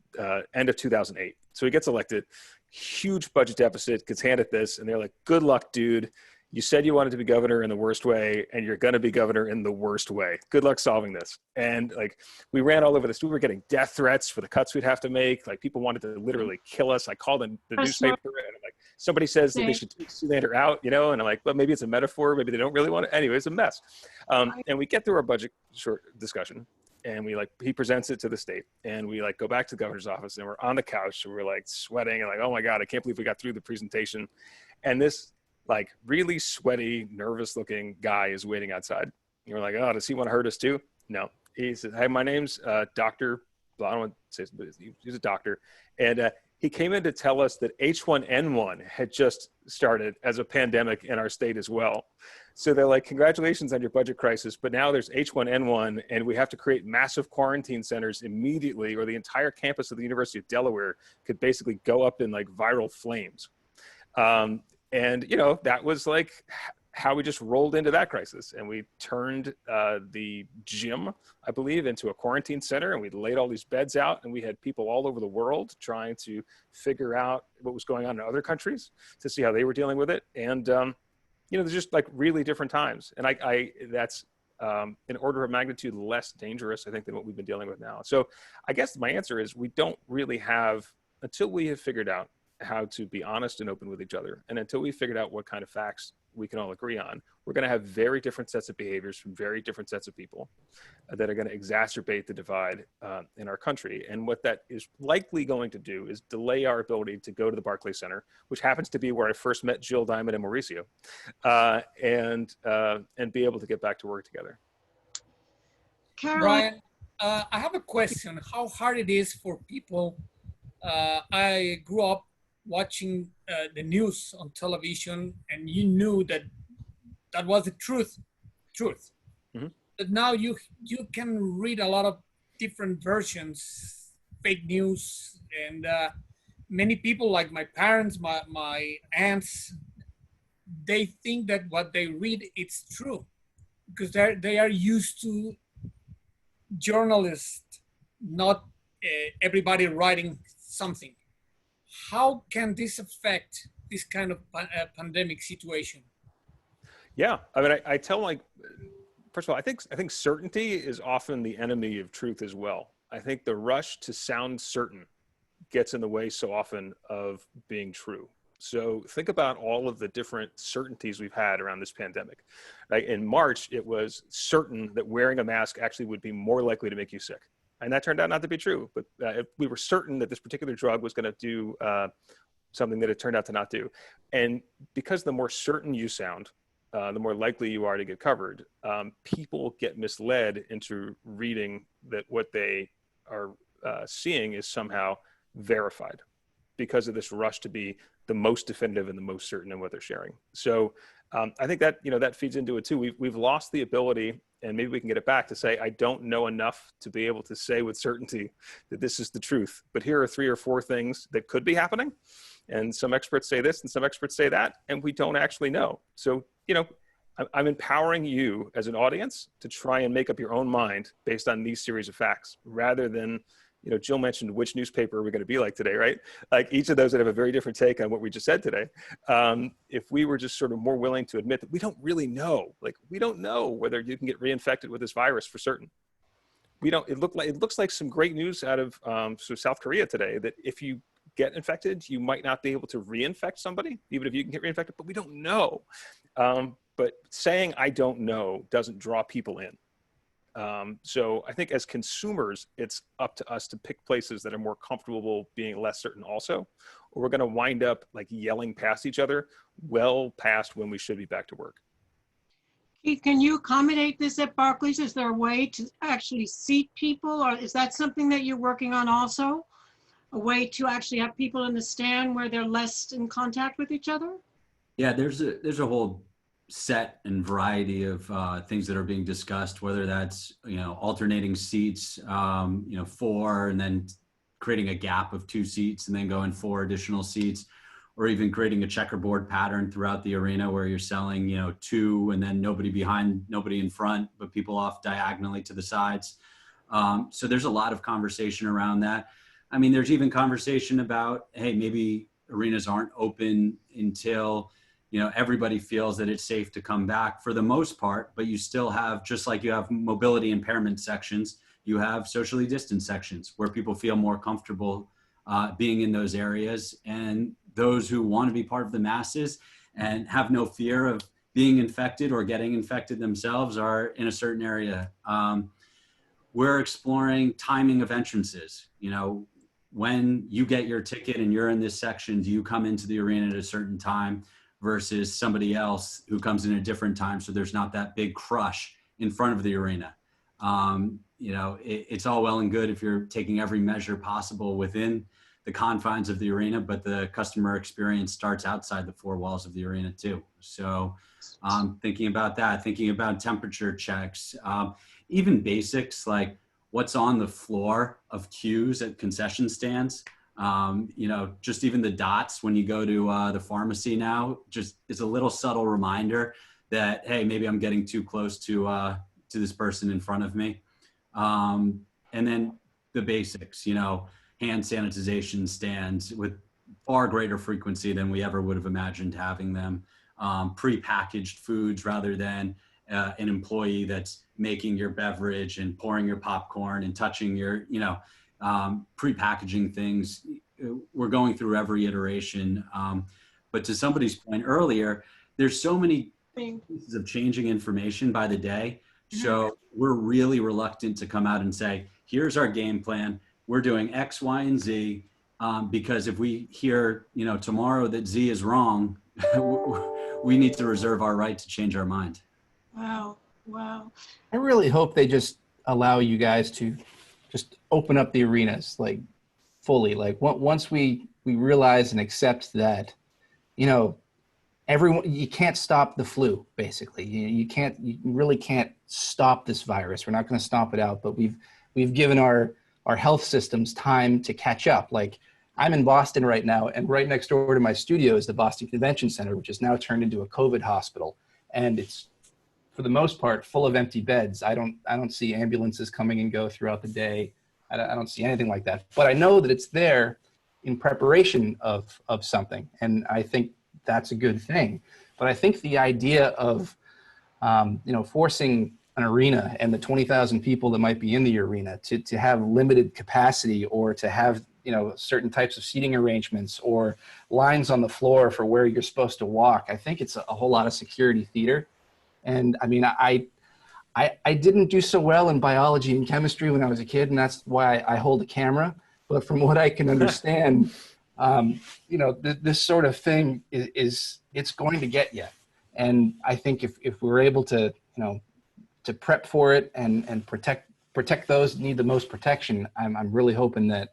end of 2008. So he gets elected, huge budget deficit, gets handed this, and they're like, good luck, dude. You said you wanted to be governor in the worst way, and you're going to be governor in the worst way. Good luck solving this. And like, we ran all over this. We were getting death threats for the cuts we'd have to make. Like, people wanted to literally kill us. I called in the newspaper, and I'm like, somebody says that they should take Sealander out, you know, and I'm like, well, maybe it's a metaphor. Maybe they don't really want it. Anyway, it's a mess. And we get through our budget short discussion, and he presents it to the state, and we like go back to the governor's office, and we're on the couch, and we're like sweating and like, oh my God, I can't believe we got through the presentation. And this like really sweaty, nervous looking guy is waiting outside. And we're like, oh, does he want to hurt us too? No. He said, hey, my name's Dr. Well, I don't want to say, but he's a doctor. And he came in to tell us that H1N1 had just started as a pandemic in our state as well. So they're like, congratulations on your budget crisis, but now there's H1N1 and we have to create massive quarantine centers immediately, or the entire campus of the University of Delaware could basically go up in like viral flames. And, you know, that was like how we just rolled into that crisis. And we turned the gym, I believe, into a quarantine center, and we laid all these beds out, and we had people all over the world trying to figure out what was going on in other countries to see how they were dealing with it. And, you know, there's just like really different times. And that's an order of magnitude less dangerous, I think, than what we've been dealing with now. So I guess my answer is we don't really have, until we have figured out how to be honest and open with each other, and until we figured out what kind of facts we can all agree on, we're going to have very different sets of behaviors from very different sets of people that are going to exacerbate the divide in our country. And what that is likely going to do is delay our ability to go to the Barclays Center, which happens to be where I first met Jill Diamond and Mauricio, and be able to get back to work together. Caroline, Brian, I have a question. How hard it is for people? I grew up watching the news on television, and you knew that that was the truth. Mm-hmm. But now you can read a lot of different versions, fake news, and many people, like my parents, my aunts, they think that what they read it's true because they are used to journalists, not everybody writing something. How can this affect this kind of pandemic situation? Yeah, I mean, I tell, like, first of all, I think certainty is often the enemy of truth as well. I think the rush to sound certain gets in the way so often of being true. So think about all of the different certainties we've had around this pandemic. Right? In March, it was certain that wearing a mask actually would be more likely to make you sick. And that turned out not to be true. But we were certain that this particular drug was going to do something that it turned out to not do. And because the more certain you sound, the more likely you are to get covered, people get misled into reading that what they are seeing is somehow verified because of this rush to be the most definitive and the most certain in what they're sharing. So I think that, that feeds into it too. We've lost the ability, and maybe we can get it back, to say, I don't know enough to be able to say with certainty that this is the truth, but here are 3 or 4 things that could be happening. And some experts say this and some experts say that, and we don't actually know. So, I'm empowering you as an audience to try and make up your own mind based on these series of facts, rather than, Jill mentioned which newspaper we're going to be like today, right? Like each of those that have a very different take on what we just said today. If we were just sort of more willing to admit that we don't really know, like we don't know whether you can get reinfected with this virus for certain. It looks like some great news out of South Korea today, that if you get infected, you might not be able to reinfect somebody, even if you can get reinfected, but we don't know. But saying I don't know doesn't draw people in. So I think as consumers, it's up to us to pick places that are more comfortable being less certain also, or we're going to wind up like yelling past each other well past when we should be back to work. Keith, can you accommodate this at Barclays? Is there a way to actually seat people, or is that something that you're working on also? A way to actually have people in the stand where they're less in contact with each other? Yeah, there's a whole set and variety of things that are being discussed, whether that's, alternating seats, 4, and then creating a gap of 2 seats and then going 4 additional seats, or even creating a checkerboard pattern throughout the arena where you're selling, 2 and then nobody behind, nobody in front, but people off diagonally to the sides. So there's a lot of conversation around that. I mean, there's even conversation about, hey, maybe arenas aren't open until, everybody feels that it's safe to come back for the most part, but you still have, just like you have mobility impairment sections, you have socially distanced sections where people feel more comfortable being in those areas. And those who want to be part of the masses and have no fear of being infected or getting infected themselves are in a certain area. We're exploring timing of entrances. When you get your ticket and you're in this section, do you come into the arena at a certain time versus somebody else who comes in a different time, so there's not that big crush in front of the arena. You know, it's all well and good if you're taking every measure possible within the confines of the arena, but the customer experience starts outside the four walls of the arena too. So thinking about that, thinking about temperature checks, even basics like what's on the floor of queues at concession stands. You know, just even the dots when you go to the pharmacy now, just it's a little subtle reminder that, hey, maybe I'm getting too close to this person in front of me. And then the basics, you know, hand sanitization stands with far greater frequency than we ever would have imagined having them. Pre-packaged foods rather than an employee that's making your beverage and pouring your popcorn and touching your, you know, pre-packaging things. We're going through every iteration. But to somebody's point earlier, there's so many pieces of changing information by the day. So we're really reluctant to come out and say, here's our game plan. We're doing X, Y, and Z. Because if we hear, you know, tomorrow that Z is wrong, we need to reserve our right to change our mind. Wow. Wow. I really hope they just allow you guys to just open up the arenas like fully. Like once we realize and accept that, you know, everyone, you can't stop the flu, basically. You really can't stop this virus. We're not going to stomp it out, but we've given our health systems time to catch up. Like I'm in Boston right now, and right next door to my studio is the Boston Convention Center, which is now turned into a COVID hospital. And it's, for the most part, full of empty beds. I don't see ambulances coming and go throughout the day. I don't see anything like that. But I know that it's there in preparation of something. And I think that's a good thing. But I think the idea of, you know, forcing an arena and the 20,000 people that might be in the arena to have limited capacity, or to have, you know, certain types of seating arrangements or lines on the floor for where you're supposed to walk, I think it's a whole lot of security theater. And I mean, I didn't do so well in biology and chemistry when I was a kid, and that's why I hold a camera. But from what I can understand, you know, this sort of thing it's going to get you. And I think if we're able to, you know, to prep for it and protect those that need the most protection, I'm really hoping that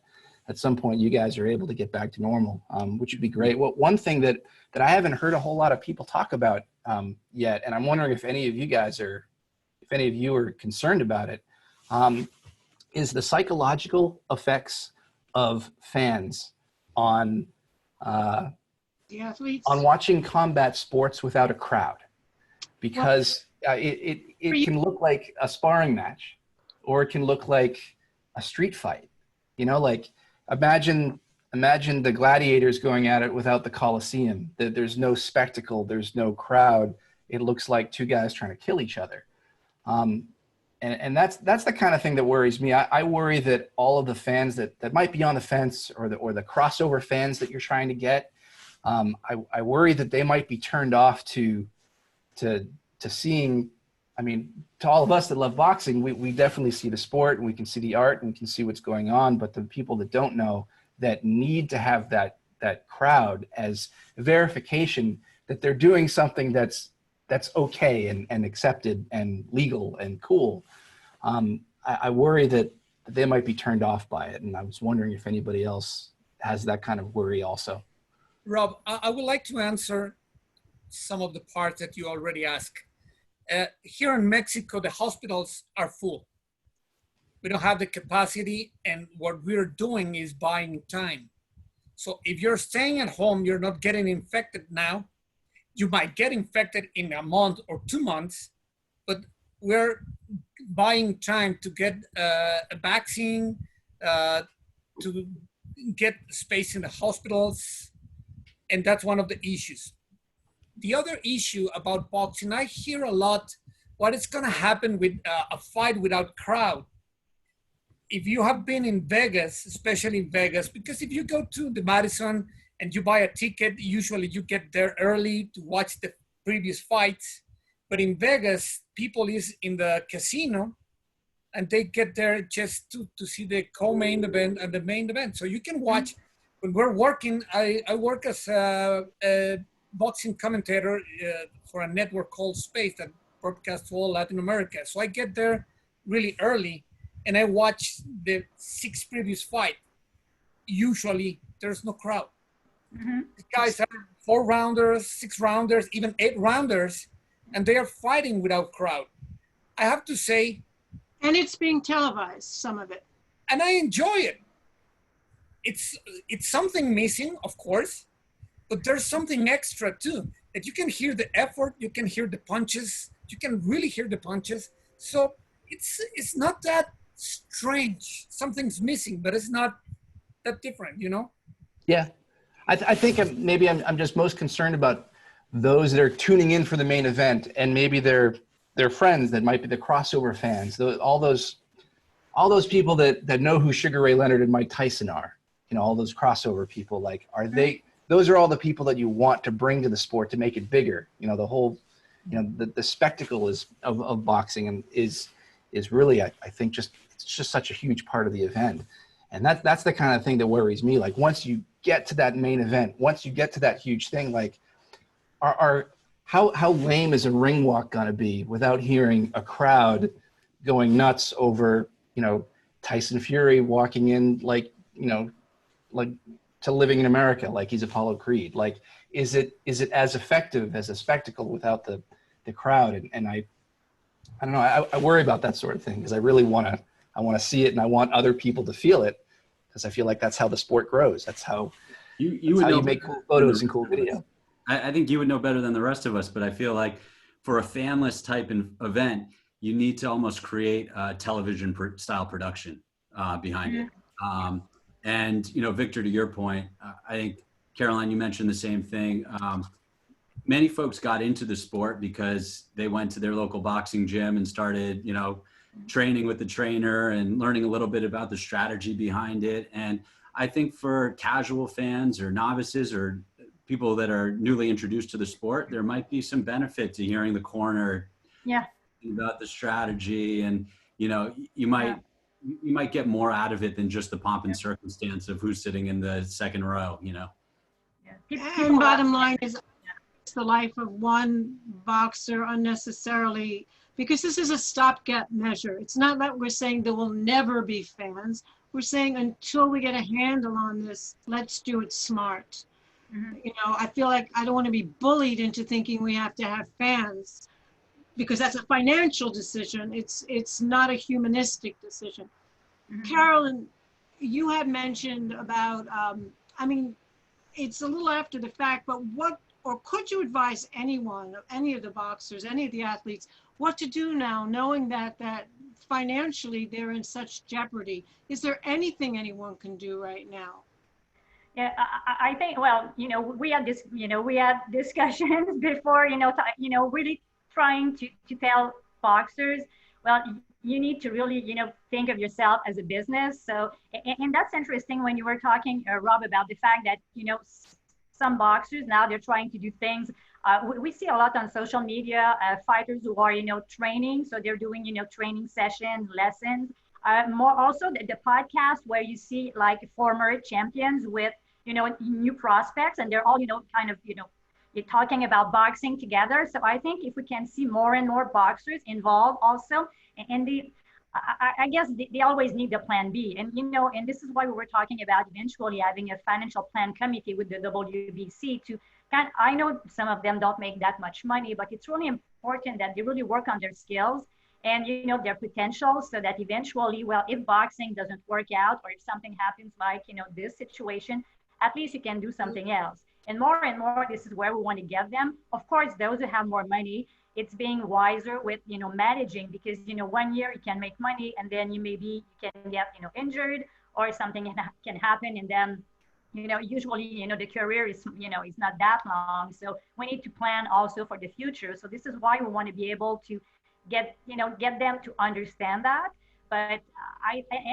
at some point you guys are able to get back to normal, which would be great. Well, one thing that I haven't heard a whole lot of people talk about yet, and I'm wondering if any of you are concerned about it, is the psychological effects of fans on The athletes. on watching combat sports without a crowd, because it can look like a sparring match, or it can look like a street fight. You know, like imagine the gladiators going at it without the Colosseum. There's no spectacle, there's no crowd. It looks like two guys trying to kill each other. And that's the kind of thing that worries me. I worry that all of the fans that might be on the fence, or the crossover fans that you're trying to get, I worry that they might be turned off to seeing. I mean, to all of us that love boxing, we definitely see the sport, and we can see the art, and we can see what's going on. But the people that don't know, that need to have that crowd as verification that they're doing something that's okay and accepted and legal and cool. I worry that they might be turned off by it. And I was wondering if anybody else has that kind of worry also. Rob, I would like to answer some of the parts that you already asked. Here in Mexico, the hospitals are full. We don't have the capacity, and what we're doing is buying time. So if you're staying at home, you're not getting infected now. You might get infected in a month or 2 months, but we're buying time to get a vaccine, to get space in the hospitals, and that's one of the issues. The other issue about boxing, I hear a lot, what is gonna happen with a fight without crowd. If you have been in Vegas, especially in Vegas, because if you go to the Madison and you buy a ticket, usually you get there early to watch the previous fights. But in Vegas, people is in the casino and they get there just to see the co-main event and the main event. So you can watch, when we're working, I work as a boxing commentator for a network called Space that broadcast to all Latin America. So I get there really early and I watch the 6 previous fight. Usually there's no crowd. The guys are 4 rounders, 6 rounders, even 8 rounders, and they are fighting without crowd. I have to say. And it's being televised, some of it. And I enjoy it. It's something missing, of course, but there's something extra too, that you can hear the effort, you can hear the punches, you can really hear the punches. So it's not that strange. Something's missing, but it's not that different, you know? Yeah. I think maybe I'm just most concerned about those that are tuning in for the main event, and maybe their friends that might be the crossover fans, all those people that know who Sugar Ray Leonard and Mike Tyson are, you know, all those crossover people, like, those are all the people that you want to bring to the sport to make it bigger. You know, the whole, you know, the spectacle of boxing and is really, I think it's just such a huge part of the event. And that's the kind of thing that worries me. Like, once you get to that main event, once you get to that huge thing, like, how lame is a ring walk gonna be without hearing a crowd going nuts over, you know, Tyson Fury walking in like, you know, like to Living in America, like he's Apollo Creed? Like, is it as effective as a spectacle without the crowd? And I don't know, I worry about that sort of thing, because I really want to see it, and I want other people to feel it, because I feel like that's how the sport grows. That's how you make cool photos and cool video. I think you would know better than the rest of us, but I feel like for a fanless type event, you need to almost create a television style production behind it. And, you know, Victor, to your point, I think, Caroline, you mentioned the same thing. Many folks got into the sport because they went to their local boxing gym and started, you know, training with the trainer and learning a little bit about the strategy behind it. And I think for casual fans or novices or people that are newly introduced to the sport, there might be some benefit to hearing the corner about the strategy, and, you know, you might get more out of it than just the pomp and circumstance of who's sitting in the second row, you know? And bottom line is, it's the life of one boxer unnecessarily, because this is a stopgap measure. It's not that we're saying there will never be fans. We're saying until we get a handle on this, let's do it smart. You know, I feel like I don't want to be bullied into thinking we have to have fans, because that's a financial decision. It's not a humanistic decision. Carolyn, you had mentioned about, I mean, it's a little after the fact, but could you advise anyone, any of the boxers, any of the athletes, what to do now, knowing that financially they're in such jeopardy? Is there anything anyone can do right now? Yeah, I think, well, you know, we had discussions before, really trying to tell boxers, well, you need to really, think of yourself as a business. So, and that's interesting when you were talking, Rob, about the fact that, some boxers now they're trying to do things. We see a lot on social media, fighters who are, training. So they're doing, training sessions, lessons. More also the podcast where you see like former champions with, new prospects, and they're all, kind of, you're talking about boxing together. So I think if we can see more and more boxers involved also, and I guess they always need a plan B. And, and this is why we were talking about eventually having a financial plan committee with the WBC to I know some of them don't make that much money, but it's really important that they really work on their skills and, their potential, so that eventually, well, if boxing doesn't work out, or if something happens like, this situation, at least you can do something else. And more, this is where we want to get them. Of course, those who have more money, it's being wiser with, managing, because, 1 year you can make money, and then you can get, injured, or something can happen. And then, usually, the career is, is not that long. So we need to plan also for the future. So this is why we want to be able to get them to understand that. But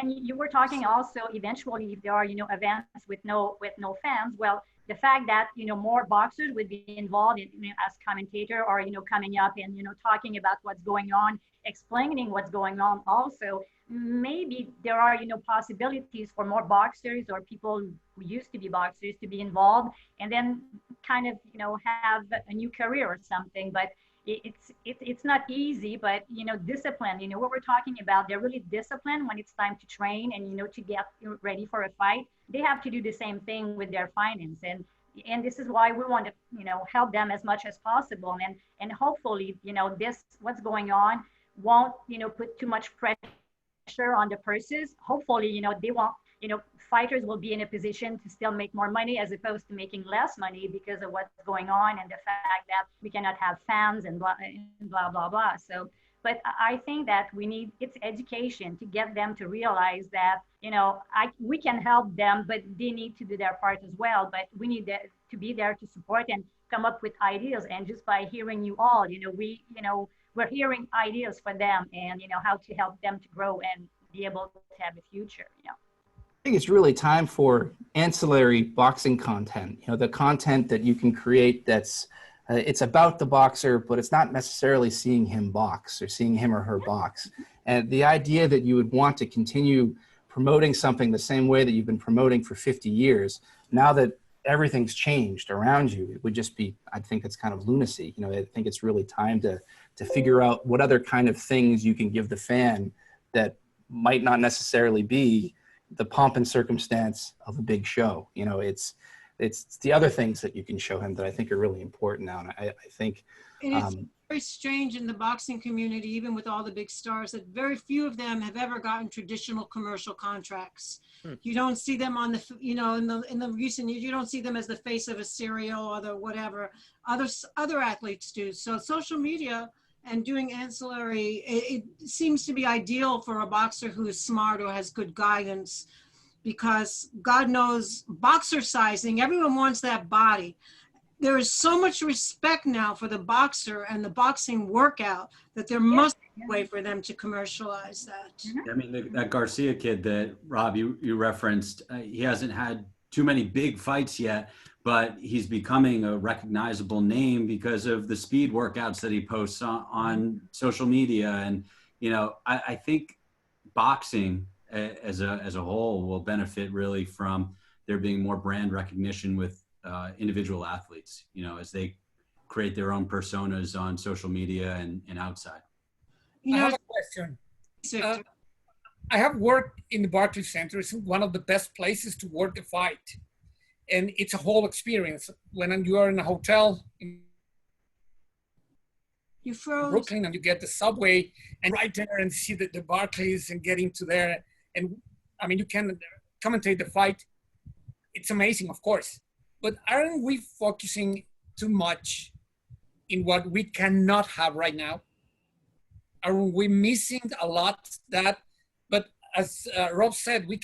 and you were talking also eventually if there are, events with no fans, well, the fact that, more boxers would be involved in, as commentator, or, coming up and, talking about what's going on, explaining what's going on also, maybe there are, possibilities for more boxers or people who used to be boxers to be involved, and then kind of, have a new career or something. But it's not easy, but discipline, what we're talking about, they're really disciplined when it's time to train and to get ready for a fight. They have to do the same thing with their finance, and this is why we want to help them as much as possible, and hopefully this what's going on won't put too much pressure on the purses. Hopefully they won't, fighters will be in a position to still make more money as opposed to making less money because of what's going on and the fact that we cannot have fans and blah, blah. So, but I think that it's education to get them to realize that, we can help them, but they need to do their part as well. But we need to be there to support and come up with ideas. And just by hearing you all, we're hearing ideas for them and, how to help them to grow and be able to have a future, I think it's really time for ancillary boxing content, the content that you can create that's, it's about the boxer, but it's not necessarily seeing him box or seeing him or her box. And the idea that you would want to continue promoting something the same way that you've been promoting for 50 years, now that everything's changed around you, it would just be, I think it's kind of lunacy. I think it's really time to figure out what other kind of things you can give the fan that might not necessarily be the pomp and circumstance of a big show. It's the other things that you can show him that I think are really important now. And I think it's very strange in the boxing community, even with all the big stars, that very few of them have ever gotten traditional commercial contracts. You don't see them on the, in the recent years, you don't see them as the face of a cereal or the whatever. Other athletes do. So social media and doing ancillary, it seems to be ideal for a boxer who is smart or has good guidance, because God knows boxercising, everyone wants that body. There is so much respect now for the boxer and the boxing workout that there must be a way for them to commercialize that. I mean, that Garcia kid that Rob, you referenced, he hasn't had too many big fights yet, but he's becoming a recognizable name because of the speed workouts that he posts on social media. And, I think boxing as a whole will benefit really from there being more brand recognition with individual athletes, as they create their own personas on social media and outside. I have a question. I have worked in the Barclays Center. It's one of the best places to work a fight. And it's a whole experience. When you are in a hotel in Brooklyn and you get the subway and right there and see the Barclays and get into there. And I mean, you can commentate the fight. It's amazing, of course. But aren't we focusing too much in what we cannot have right now? Are we missing a lot that? But as Rob said, we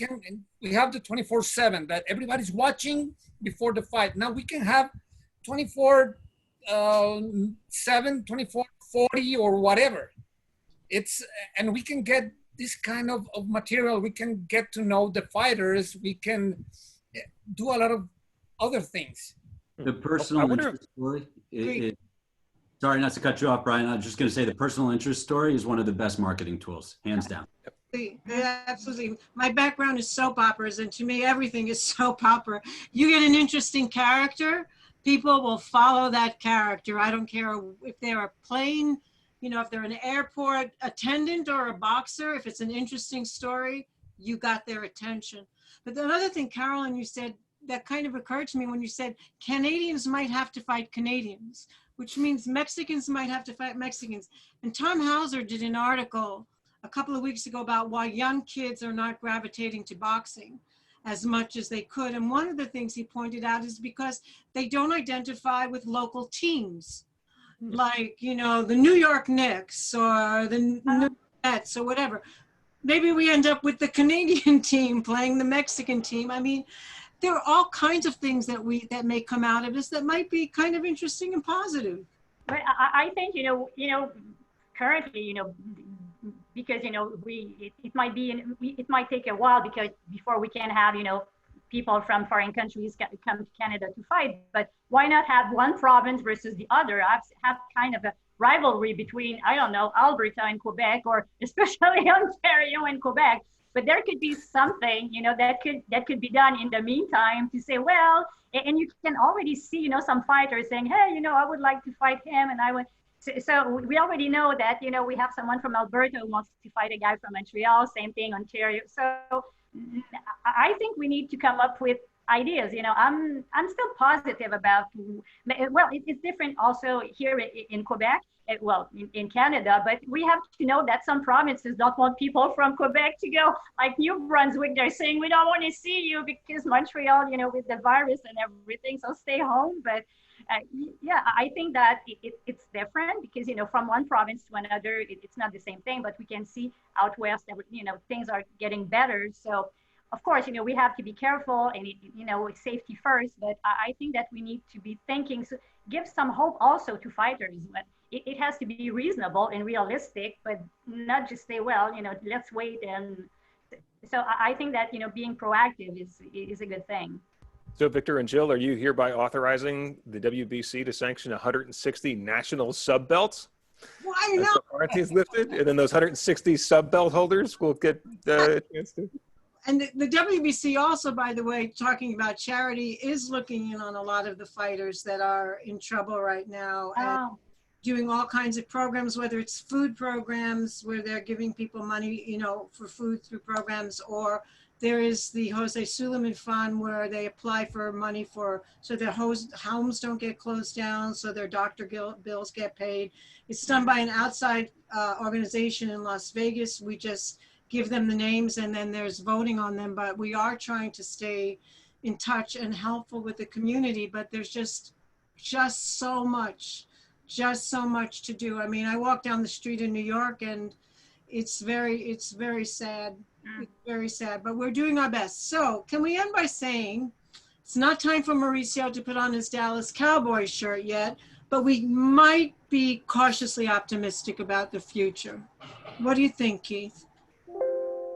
have the 24/7 that everybody's watching before the fight. Now we can have 24/7, 24/40 or whatever. And we can get this kind of material. We can get to know the fighters. We can do a lot of other things. The personal interest story. Sorry not to cut you off, Brian. I'm just going to say the personal interest story is one of the best marketing tools, hands down. Yeah, absolutely. My background is soap operas, and to me, everything is soap opera. You get an interesting character, people will follow that character. I don't care if they're a plane, if they're an airport attendant or a boxer. If it's an interesting story, you got their attention. But the other thing, Carolyn, you said that kind of occurred to me when you said Canadians might have to fight Canadians, which means Mexicans might have to fight Mexicans. And Tom Hauser did an article a couple of weeks ago about why young kids are not gravitating to boxing as much as they could. And one of the things he pointed out is because they don't identify with local teams, like, the New York Knicks or the New Mets or whatever. Maybe we end up with the Canadian team playing the Mexican team. I mean, there are all kinds of things that may come out of this that might be kind of interesting and positive. But I think, currently, because, it might take a while because before we can have, people from foreign countries come to Canada to fight, but why not have one province versus the other? Have kind of a rivalry between, I don't know, Alberta and Quebec, or especially Ontario and Quebec. But there could be something, that could be done in the meantime to say, well, and you can already see, some fighters saying, hey, I would like to fight him, and I would. So we already know that, we have someone from Alberta who wants to fight a guy from Montreal, same thing, Ontario. So I think we need to come up with ideas. I'm still positive about, well, it's different also here in Quebec, well, in Canada, but we have to know that some provinces don't want people from Quebec to go, like New Brunswick. They're saying, we don't want to see you because Montreal, with the virus and everything, so stay home. But yeah, I think that it's different because, from one province to another, it's not the same thing, but we can see out west that, things are getting better. So of course, we have to be careful and, it's safety first, but I think that we need to be thinking, so give some hope also to fighters. But it has to be reasonable and realistic, but not just say, well, let's wait. And so I think that, being proactive is a good thing. So Victor and Jill, are you hereby authorizing the WBC to sanction 160 national sub-belts? Why not? The quarantine's lifted, and then those 160 sub-belt holders will get a chance to. And the WBC also, by the way, talking about charity, is looking in on a lot of the fighters that are in trouble right now. And doing all kinds of programs, whether it's food programs where they're giving people money, for food through programs, or there is the 𝗪𝗖 𝗧𝗔𝗟𝗡 Fund where they apply for money so their homes don't get closed down, so their doctor bills get paid. It's done by an outside organization in Las Vegas. We just give them the names and then there's voting on them, but we are trying to stay in touch and helpful with the community, but there's just so much to do. I mean, I walk down the street in New York and it's very sad. It's very sad, but we're doing our best. So can we end by saying it's not time for Mauricio to put on his Dallas Cowboys shirt yet, but we might be cautiously optimistic about the future. What do you think, Keith?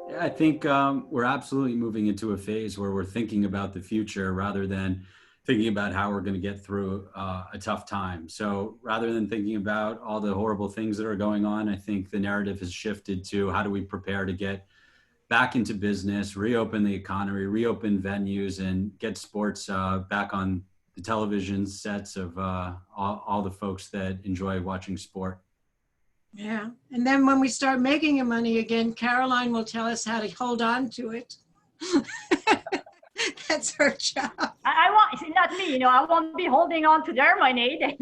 Yeah, I think we're absolutely moving into a phase where we're thinking about the future rather than thinking about how we're going to get through a tough time. So rather than thinking about all the horrible things that are going on, I think the narrative has shifted to how do we prepare to get back into business, reopen the economy, reopen venues, and get sports back on the television sets of all the folks that enjoy watching sport. Yeah, and then when we start making money again, Caroline will tell us how to hold on to it. That's her job. I want, not me, I won't be holding on to their money. Yeah.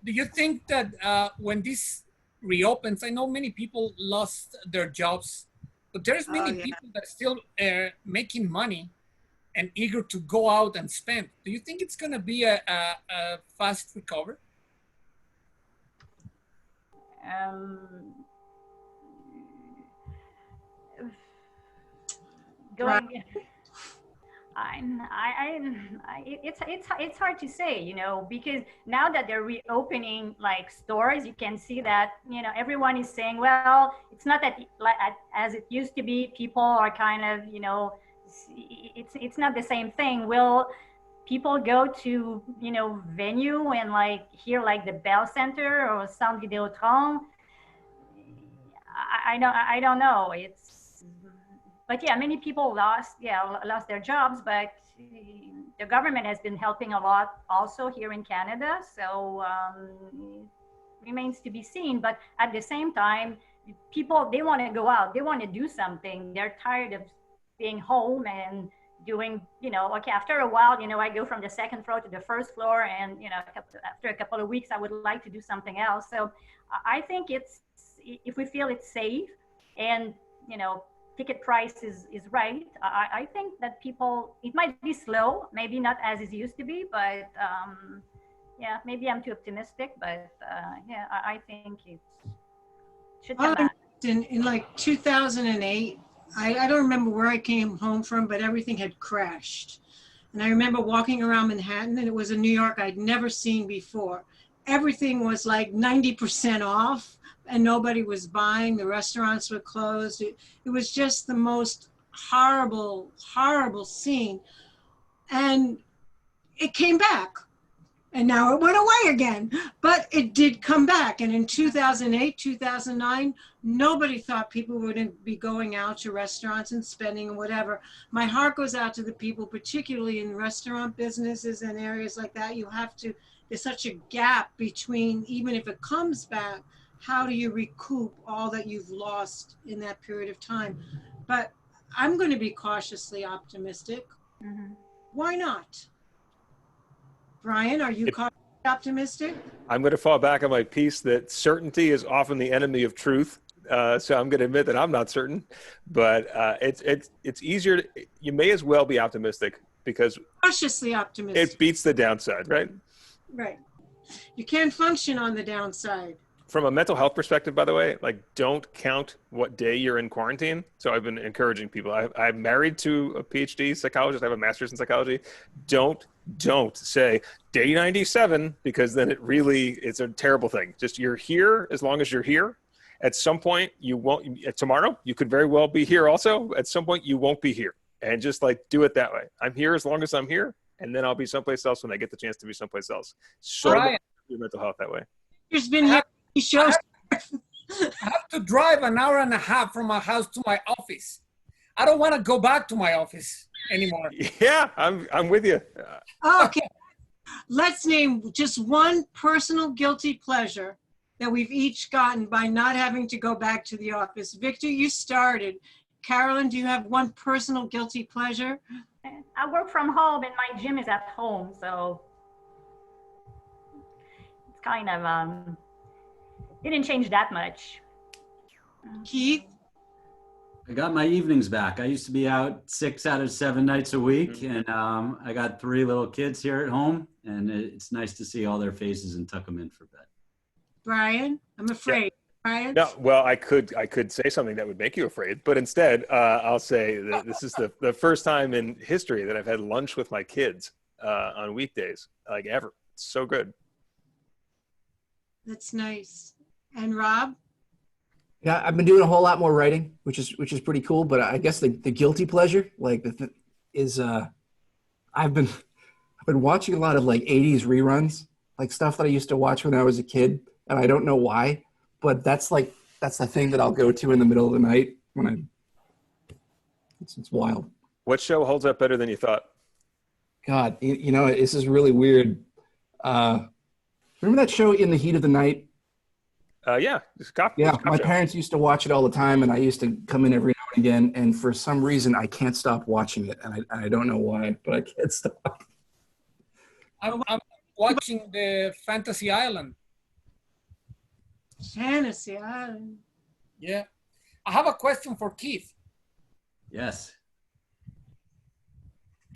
Do you think that when this reopens, I know many people lost their jobs, but there's many people that are still making money and eager to go out and spend. Do you think it's going to be a fast recovery? It's hard to say, because now that they're reopening like stores, you can see that, everyone is saying, well, it's not that as it used to be. People are kind of, it's not the same thing. Will people go to, venue and like hear like the Bell Center or Centre Vidéotron? I don't know. But yeah, many people lost their jobs, but the government has been helping a lot also here in Canada. So it remains to be seen. But at the same time, people, they want to go out. They want to do something. They're tired of being home and doing, okay, after a while, I go from the second floor to the first floor and, after a couple of weeks, I would like to do something else. So I think if we feel it's safe and, ticket price is right, I think that people, it might be slow, maybe not as it used to be, but yeah, maybe I'm too optimistic, but yeah, I think it should come back. In like 2008, I don't remember where I came home from, but everything had crashed. And I remember walking around Manhattan, and it was a New York I'd never seen before. Everything was like 90% off, and nobody was buying. The restaurants were closed. It was just the most horrible, horrible scene. And it came back. And now it went away again. But it did come back. And in 2008, 2009, nobody thought people wouldn't be going out to restaurants and spending and whatever. My heart goes out to the people, particularly in restaurant businesses and areas like that. There's such a gap between, even if it comes back, how do you recoup all that you've lost in that period of time? But I'm going to be cautiously optimistic. Mm-hmm. Why not? Brian, are you cautiously optimistic? I'm going to fall back on my piece that certainty is often the enemy of truth. So I'm going to admit that I'm not certain, but it's easier. You may as well be optimistic because Cautiously optimistic. it beats the downside, right? Right. You can't function on the downside. From a mental health perspective, by the way, like don't count what day you're in quarantine. So I've been encouraging people. I'm married to a PhD psychologist. I have a master's in psychology. Don't say day 97 because then it's a terrible thing. Just you're here as long as you're here. At some point you won't. Tomorrow you could very well be here also. At some point you won't be here, and just like do it that way. I'm here as long as I'm here, and then I'll be someplace else when I get the chance to be someplace else. So Brian, your mental health that way. There's been shows. I have to drive an hour and a half from my house to my office. I don't want to go back to my office anymore. Yeah, I'm with you. Okay. Let's name just one personal guilty pleasure that we've each gotten by not having to go back to the office. Victor, you started. Carolyn, do you have one personal guilty pleasure? I work from home and my gym is at home, so it's kind of it didn't change that much. Keith? I got my evenings back. I used to be out 6 out of 7 nights a week, and I got 3 little kids here at home, and it's nice to see all their faces and tuck them in for bed. Brian? I'm afraid. Brian? No, well, I could say something that would make you afraid, but instead, I'll say that this is the first time in history that I've had lunch with my kids on weekdays, like ever. It's so good. That's nice. And Rob? Yeah, I've been doing a whole lot more writing, which is pretty cool. But I guess the guilty pleasure, like, is I've been watching a lot of like 80s reruns, like stuff that I used to watch when I was a kid, and I don't know why, but that's the thing that I'll go to in the middle of the night when it's wild. What show holds up better than you thought? God, you know, this is really weird. Remember that show In the Heat of the Night? Yeah, it's cop. Yeah, my show. parents used to watch it all the time, and I used to come in every now and again. And for some reason, I can't stop watching it, and I don't know why, but I can't stop. I'm watching the Fantasy Island. Fantasy Island. Yeah. I have a question for Keith. Yes.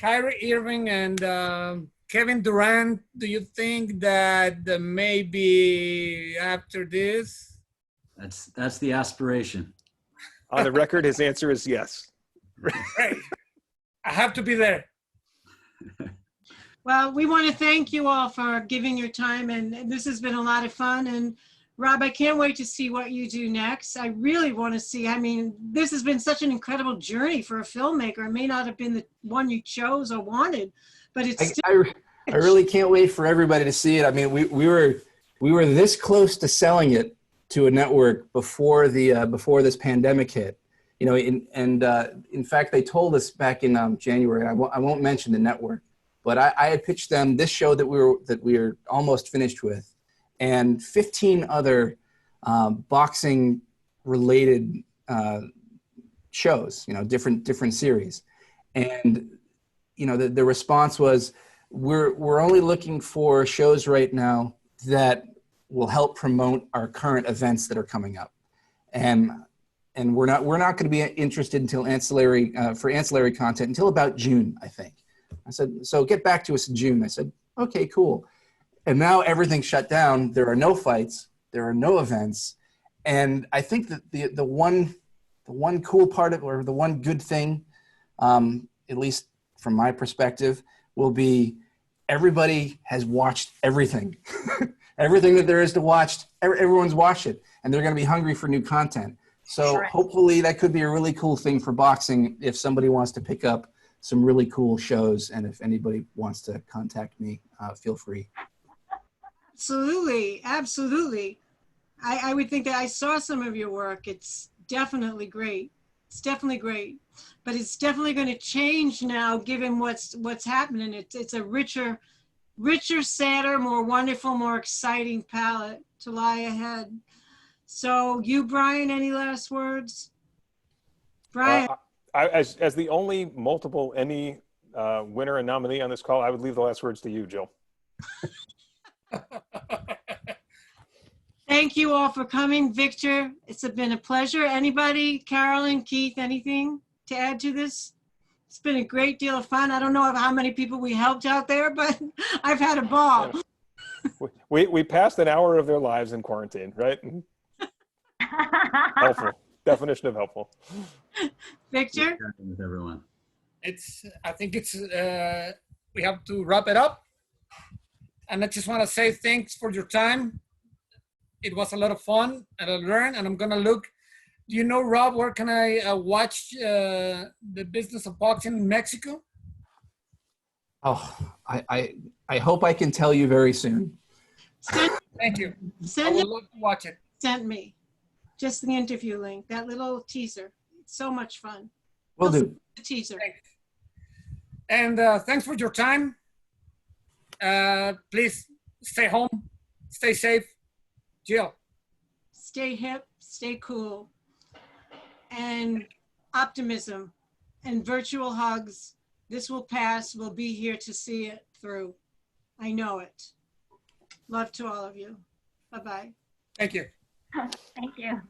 Kyrie Irving and Kevin Durant, do you think that maybe after this? That's the aspiration. On the record, his answer is yes. Right. I have to be there. Well, we want to thank you all for giving your time, and this has been a lot of fun. And Rob, I can't wait to see what you do next. I really want to see, I mean, this has been such an incredible journy for a filmmaker. It may not have been the one you chose or wanted, but it's I really can't wait for everybody to see it. I mean, we were this close to selling it to a network before this pandemic hit. You know, in fact, they told us back in January. I won't mention the network, but I had pitched them this show that we were almost finished with, and 15 other boxing related shows. You know, different series, and you know the response was, we're only looking for shows right now that will help promote our current events that are coming up, and we're not going to be interested until ancillary content until about June, I think. I said, so get back to us in June. I said, okay, cool. And now everything's shut down. There are no fights. There are no events. And I think that the one cool part of, or the one good thing, at least from my perspective, will be everybody has watched everything. Everything that there is to watch, everyone's watched it, and they're going to be hungry for new content. So Sure. Hopefully that could be a really cool thing for boxing if somebody wants to pick up some really cool shows. And if anybody wants to contact me, feel free. Absolutely, absolutely. I would think that I saw some of your work. It's definitely great. It's definitely great, but it's definitely going to change now, given what's happening. It's a richer, sadder, more wonderful, more exciting palette to lie ahead. So, you, Brian, any last words? Brian, As the only multiple Emmy winner and nominee on this call, I would leave the last words to you, Jill. thank you all for coming. Victor, it's been a pleasure. Anybody, Carolyn, Keith, anything to add to this? It's been a great deal of fun. I don't know how many people we helped out there, but I've had a ball. We passed an hour of their lives in quarantine, right? Helpful. Definition of helpful. Victor? With everyone. I think we have to wrap it up. And I just want to say thanks for your time. It was a lot of fun and I learned, and I'm going to look. Do you know, Rob, where can I watch the Business of Boxing in Mexico? Oh, I hope I can tell you very soon. Thank you. I would love to watch it. Sent me just the interview link, that little teaser. It's so much fun. Will do. The teaser. Thanks. And thanks for your time. Please stay home, stay safe. Jill. Stay hip, stay cool, and optimism and virtual hugs. This will pass. We'll be here to see it through. I know it. Love to all of you. Bye-bye. Thank you. Thank you.